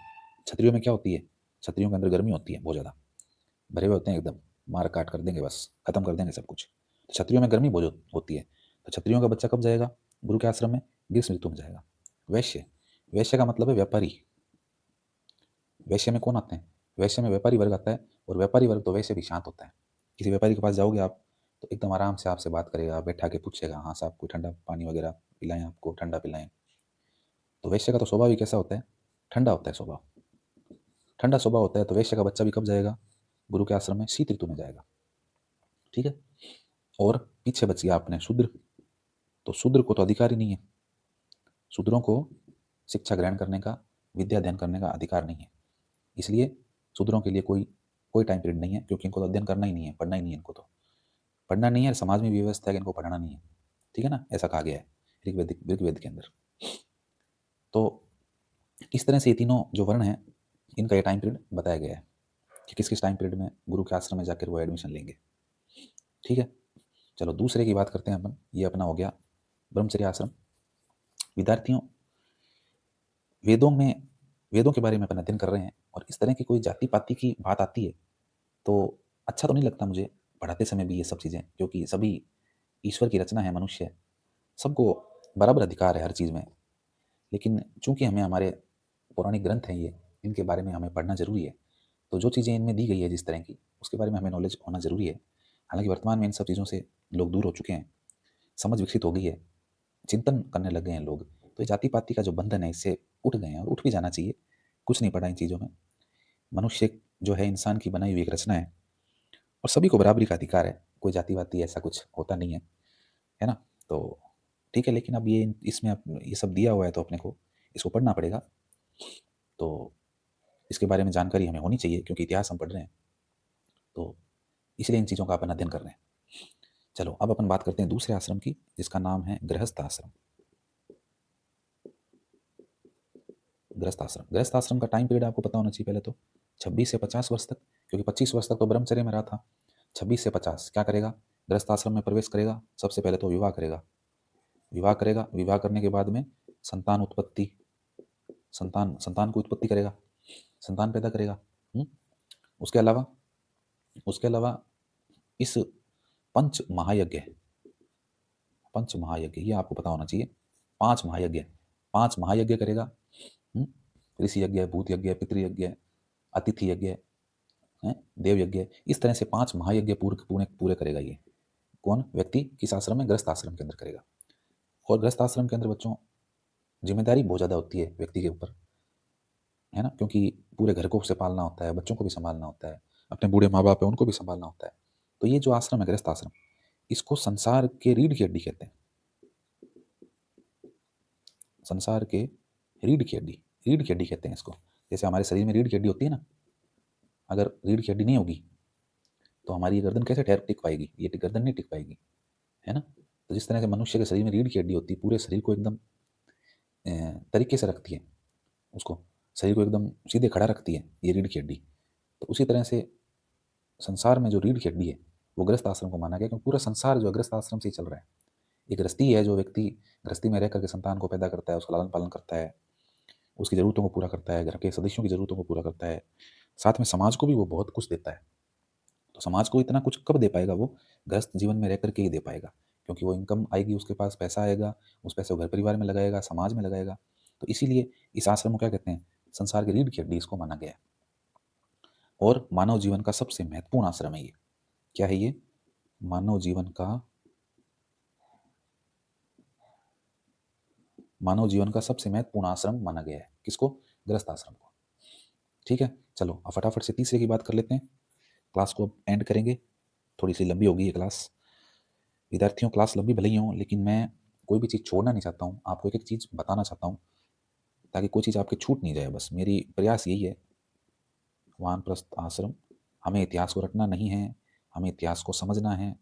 क्षत्रियों में क्या होती है? क्षत्रियों के अंदर गर्मी होती है बहुत ज़्यादा, भरे हुए होते हैं एकदम, मार काट कर देंगे, बस खत्म कर देंगे सब कुछ। तो क्षत्रियों में गर्मी बहुत होती है। तो क्षत्रियों का बच्चा कब जाएगा गुरु के आश्रम में? ग्रीष्म ऋतु में जाएगा। वैश्य का मतलब है व्यापारी। वैश्य में कौन आते हैं? वैश्य में व्यापारी वर्ग आता है, और व्यापारी वर्ग तो वैसे भी शांत होता है। किसी व्यापारी के पास जाओगे आप तो एकदम आराम से आपसे बात करेगा, बैठा के पूछेगा, हाँ साहब कोई ठंडा पानी वगैरह पिलाएं, आपको ठंडा पिलाएं। तो वैश्य का तो स्वभाव ही कैसा होता है? ठंडा होता है स्वभाव, ठंडा स्वभाव होता है। तो वैश्य का बच्चा भी कब जाएगा गुरु के आश्रम में? शीत ऋतु में जाएगा। ठीक है। और पीछे बच गया आपने शूद्र। तो शूद्र को तो अधिकार ही नहीं है, शूद्रों को शिक्षा ग्रहण करने का, विद्या अध्ययन करने का अधिकार नहीं है। इसलिए शूद्रों के लिए कोई टाइम पीरियड नहीं है, क्योंकि इनको तो अध्ययन करना ही नहीं है, पढ़ना ही नहीं है। इनको तो पढ़ना नहीं है, समाज में भी व्यवस्था है कि इनको पढ़ना नहीं है। ठीक है ना, ऐसा कहा गया है ऋग्वेद के अंदर। तो इस तरह से ये तीनों जो वर्ण हैं इनका ये टाइम पीरियड बताया गया है कि किस किस टाइम पीरियड में गुरु के आश्रम में जाकर वो एडमिशन लेंगे। ठीक है, चलो दूसरे की बात करते हैं अपन। ये अपना हो गया ब्रह्मचर्य आश्रम। विद्यार्थियों वेदों के बारे में अपन अध्ययन कर रहे हैं और इस तरह की कोई जाति पाति की बात आती है तो अच्छा तो नहीं लगता मुझे पढ़ाते समय भी ये सब चीज़ें, क्योंकि सभी ईश्वर की रचना है, मनुष्य है, सबको बराबर अधिकार है हर चीज़ में। लेकिन चूंकि हमें हमारे पौराणिक ग्रंथ हैं ये, इनके बारे में हमें पढ़ना जरूरी है, तो जो चीज़ें इनमें दी गई है जिस तरह की, उसके बारे में हमें नॉलेज होना जरूरी है। हालांकि वर्तमान में इन सब चीज़ों से लोग दूर हो चुके हैं, समझ विकसित हो गई है, चिंतन करने लग गए हैं लोग, तो ये जाति पाति का जो बंधन है इससे उठ गए हैं और उठ भी जाना चाहिए। कुछ नहीं पड़ा इन चीज़ों में। मनुष्य जो है इंसान की बनाई हुई एक रचना है और सभी को बराबरी का अधिकार है, कोई जाति वाति ऐसा कुछ होता नहीं है ना। तो ठीक है, लेकिन अब ये इसमें अब ये सब दिया हुआ है तो अपने को इसको पढ़ना पड़ेगा। तो इसके बारे में जानकारी हमें होनी चाहिए क्योंकि इतिहास हम पढ़ रहे हैं, तो इसलिए इन चीज़ों का अपन अध्ययन कर रहे हैं। चलो अब अपन बात करते हैं दूसरे आश्रम की, जिसका नाम है गृहस्थ आश्रम। गृहस्थ आश्रम, गृहस्थ आश्रम का टाइम पीरियड आपको पता होना चाहिए पहले तो 26 से 50 वर्ष तक, क्योंकि 25 वर्ष तक तो ब्रह्मचर्य में रहा था। 26 से 50 क्या करेगा, गृहस्थ आश्रम में प्रवेश करेगा। सबसे पहले तो विवाह करेगा, विवाह करेगा, विवाह करने के बाद में संतान उत्पत्ति, संतान को उत्पत्ति करेगा, संतान पैदा करेगा। उसके अलावा इस पंच महायज्ञ, पंच महायज्ञ ये आपको पता होना चाहिए। 5 महायज्ञ, 5 महायज्ञ करेगा। ऋषि यज्ञ, भूत यज्ञ, पितृयज्ञ, अतिथि यज्ञ, देव यज्ञ, इस तरह से 5 महायज्ञ पूरे करेगा। ये कौन व्यक्ति किस आश्रम में, गृहस्थ आश्रम के अंदर करेगा। और गृहस्थ आश्रम के अंदर बच्चों जिम्मेदारी बहुत ज़्यादा होती है व्यक्ति के ऊपर, है ना, क्योंकि पूरे घर को उसे पालना होता है, बच्चों को भी संभालना होता है, अपने बूढ़े माँ बाप है उनको भी संभालना होता है। तो ये जो आश्रम है गृहस्थ आश्रम, इसको संसार के रीढ़ की हड्डी कहते हैं। संसार के रीढ़ की हड्डी, रीढ़ की हड्डी कहते हैं इसको। जैसे हमारे शरीर में रीढ़ की हड्डी होती है ना, अगर रीढ़ की हड्डी नहीं होगी तो हमारी ये गर्दन कैसे टिक पाएगी, ये गर्दन नहीं टिक पाएगी, है ना। तो जिस तरह से मनुष्य के शरीर में रीढ़ की हड्डी होती है, पूरे शरीर को एकदम तरीके से रखती है, उसको शरीर को एकदम सीधे खड़ा रखती है ये रीढ़ की हड्डी। तो उसी तरह से संसार में जो रीढ़ की हड्डी है वो गृहस्थ आश्रम को माना गया, क्योंकि पूरा संसार जो गृहस्थ आश्रम से ही चल रहा है। एक गृहस्थी है, जो व्यक्ति गृहस्थी में रह करके संतान को पैदा करता है, उसका लालन पालन करता है, उसकी ज़रूरतों को पूरा करता है, घर के सदस्यों की ज़रूरतों को पूरा करता है, साथ में समाज को भी वो बहुत कुछ देता है। तो समाज को इतना कुछ कब दे पाएगा, वो गृहस्थ जीवन में रह करके ही दे पाएगा, क्योंकि वो इनकम आएगी, उसके पास पैसा आएगा, उस पैसे को घर परिवार में लगाएगा, समाज में लगाएगा। तो इसीलिए इस आश्रम को क्या कहते हैं, संसार की रीढ़ की हड्डी इसको माना गया है। और मानव जीवन का सबसे महत्वपूर्ण आश्रम है ये। क्या है ये, मानव जीवन का सबसे महत्वपूर्ण आश्रम माना गया है। किसको, गृहस्थ आश्रम को। ठीक है, चलो अब फटाफट से तीसरे की बात कर लेते हैं, क्लास को एंड करेंगे। थोड़ी सी लंबी होगी ये क्लास, विद्यार्थियों क्लास लंबी भले ही हो, लेकिन मैं कोई भी चीज़ छोड़ना नहीं चाहता हूँ, आपको एक एक चीज़ बताना चाहता हूँ ताकि कोई चीज़ आपके छूट नहीं जाए। बस मेरी प्रयास यही है। वानप्रस्थ आश्रम, हमें इतिहास को रटना नहीं है, हमें इतिहास को समझना है।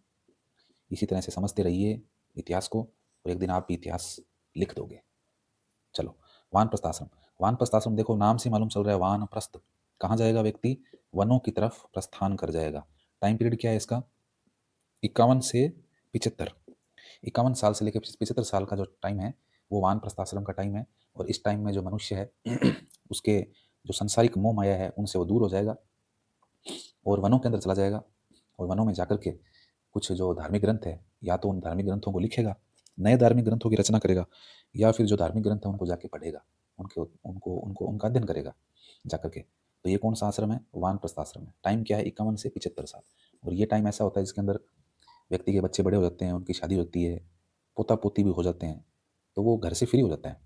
इसी तरह से समझते रहिए इतिहास को, और एक दिन आप भी इतिहास लिख दोगे। चलो, वानप्रस्थ आश्रम। वानप्रस्थ आश्रम देखो नाम से मालूम चल रहा है, वानप्रस्थ, कहाँ जाएगा व्यक्ति, वनों की तरफ प्रस्थान कर जाएगा। टाइम पीरियड क्या है इसका, 51 से 75, 51 साल से लेकर 75 साल का जो टाइम है वो वानप्रस्थ आश्रम का टाइम है। और इस टाइम में जो मनुष्य है उसके जो संसारिक मोह माया है उनसे वो दूर हो जाएगा और वनों के अंदर चला जाएगा। और वनों में जाकर के कुछ जो धार्मिक ग्रंथ है, या तो उन धार्मिक ग्रंथों को लिखेगा, नए धार्मिक ग्रंथों की रचना करेगा, या फिर जो धार्मिक ग्रंथ है उनको जाके पढ़ेगा, उनका अध्ययन करेगा जाकर के। तो ये कौन सा आश्रम है, वानप्रस्थ आश्रम है। टाइम क्या है, 51 से 75 साल। और ये टाइम ऐसा होता है जिसके अंदर व्यक्ति के बच्चे बड़े हो जाते हैं, उनकी शादी होती है, पोता पोती भी हो जाते हैं, तो वो घर से फ्री हो जाता है।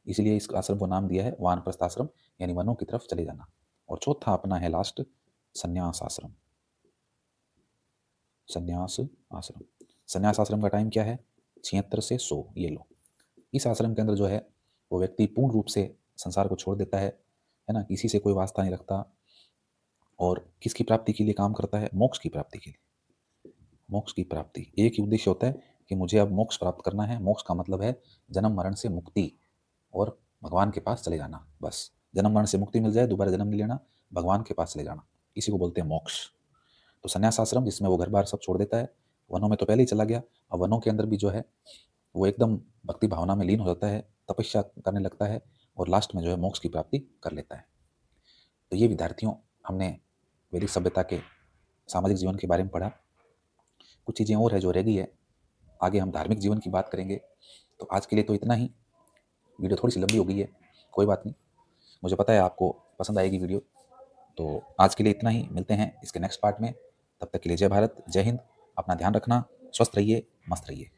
इसलिए इस आश्रम को नाम दिया है वानप्रस्थ आश्रम, यानी वनों की तरफ चले जाना। और चौथा अपना है लास्ट, संन्यास आश्रम। संन्यास आश्रम, संन्यास आश्रम का टाइम क्या है, 76 से 100। ये लो, इस आश्रम के अंदर जो है वो व्यक्ति पूर्ण रूप से संसार को छोड़ देता है ना, किसी से कोई वास्ता नहीं रखता, और किसकी प्राप्ति के लिए काम करता है, मोक्ष की प्राप्ति के लिए। मोक्ष की प्राप्ति, एक ही उद्देश्य होता है कि मुझे अब मोक्ष प्राप्त करना है। मोक्ष का मतलब है जन्म मरण से मुक्ति और भगवान के पास चले जाना। बस जन्म मरण से मुक्ति मिल जाए, दोबारा जन्म नहीं लेना, भगवान के पास चले जाना, इसी को बोलते हैं मोक्ष। तो संन्यास आश्रम, जिसमें वो घर बार सब छोड़ देता है, वनों में तो पहले ही चला गया, अब वनों के अंदर भी जो है वो एकदम भक्ति भावना में लीन हो जाता है, तपस्या करने लगता है, और लास्ट में जो है मोक्ष की प्राप्ति कर लेता है। तो ये विद्यार्थियों, हमने वैदिक सभ्यता के सामाजिक जीवन के बारे में पढ़ा। कुछ चीज़ें और है जो रह गई है, आगे हम धार्मिक जीवन की बात करेंगे। तो आज के लिए तो इतना ही। वीडियो थोड़ी सी लंबी हो गई है, कोई बात नहीं, मुझे पता है आपको पसंद आएगी वीडियो। तो आज के लिए इतना ही, मिलते हैं इसके नेक्स्ट पार्ट में। तब तक के लिए जय भारत, जय हिंद। अपना ध्यान रखना, स्वस्थ रहिए, मस्त रहिए।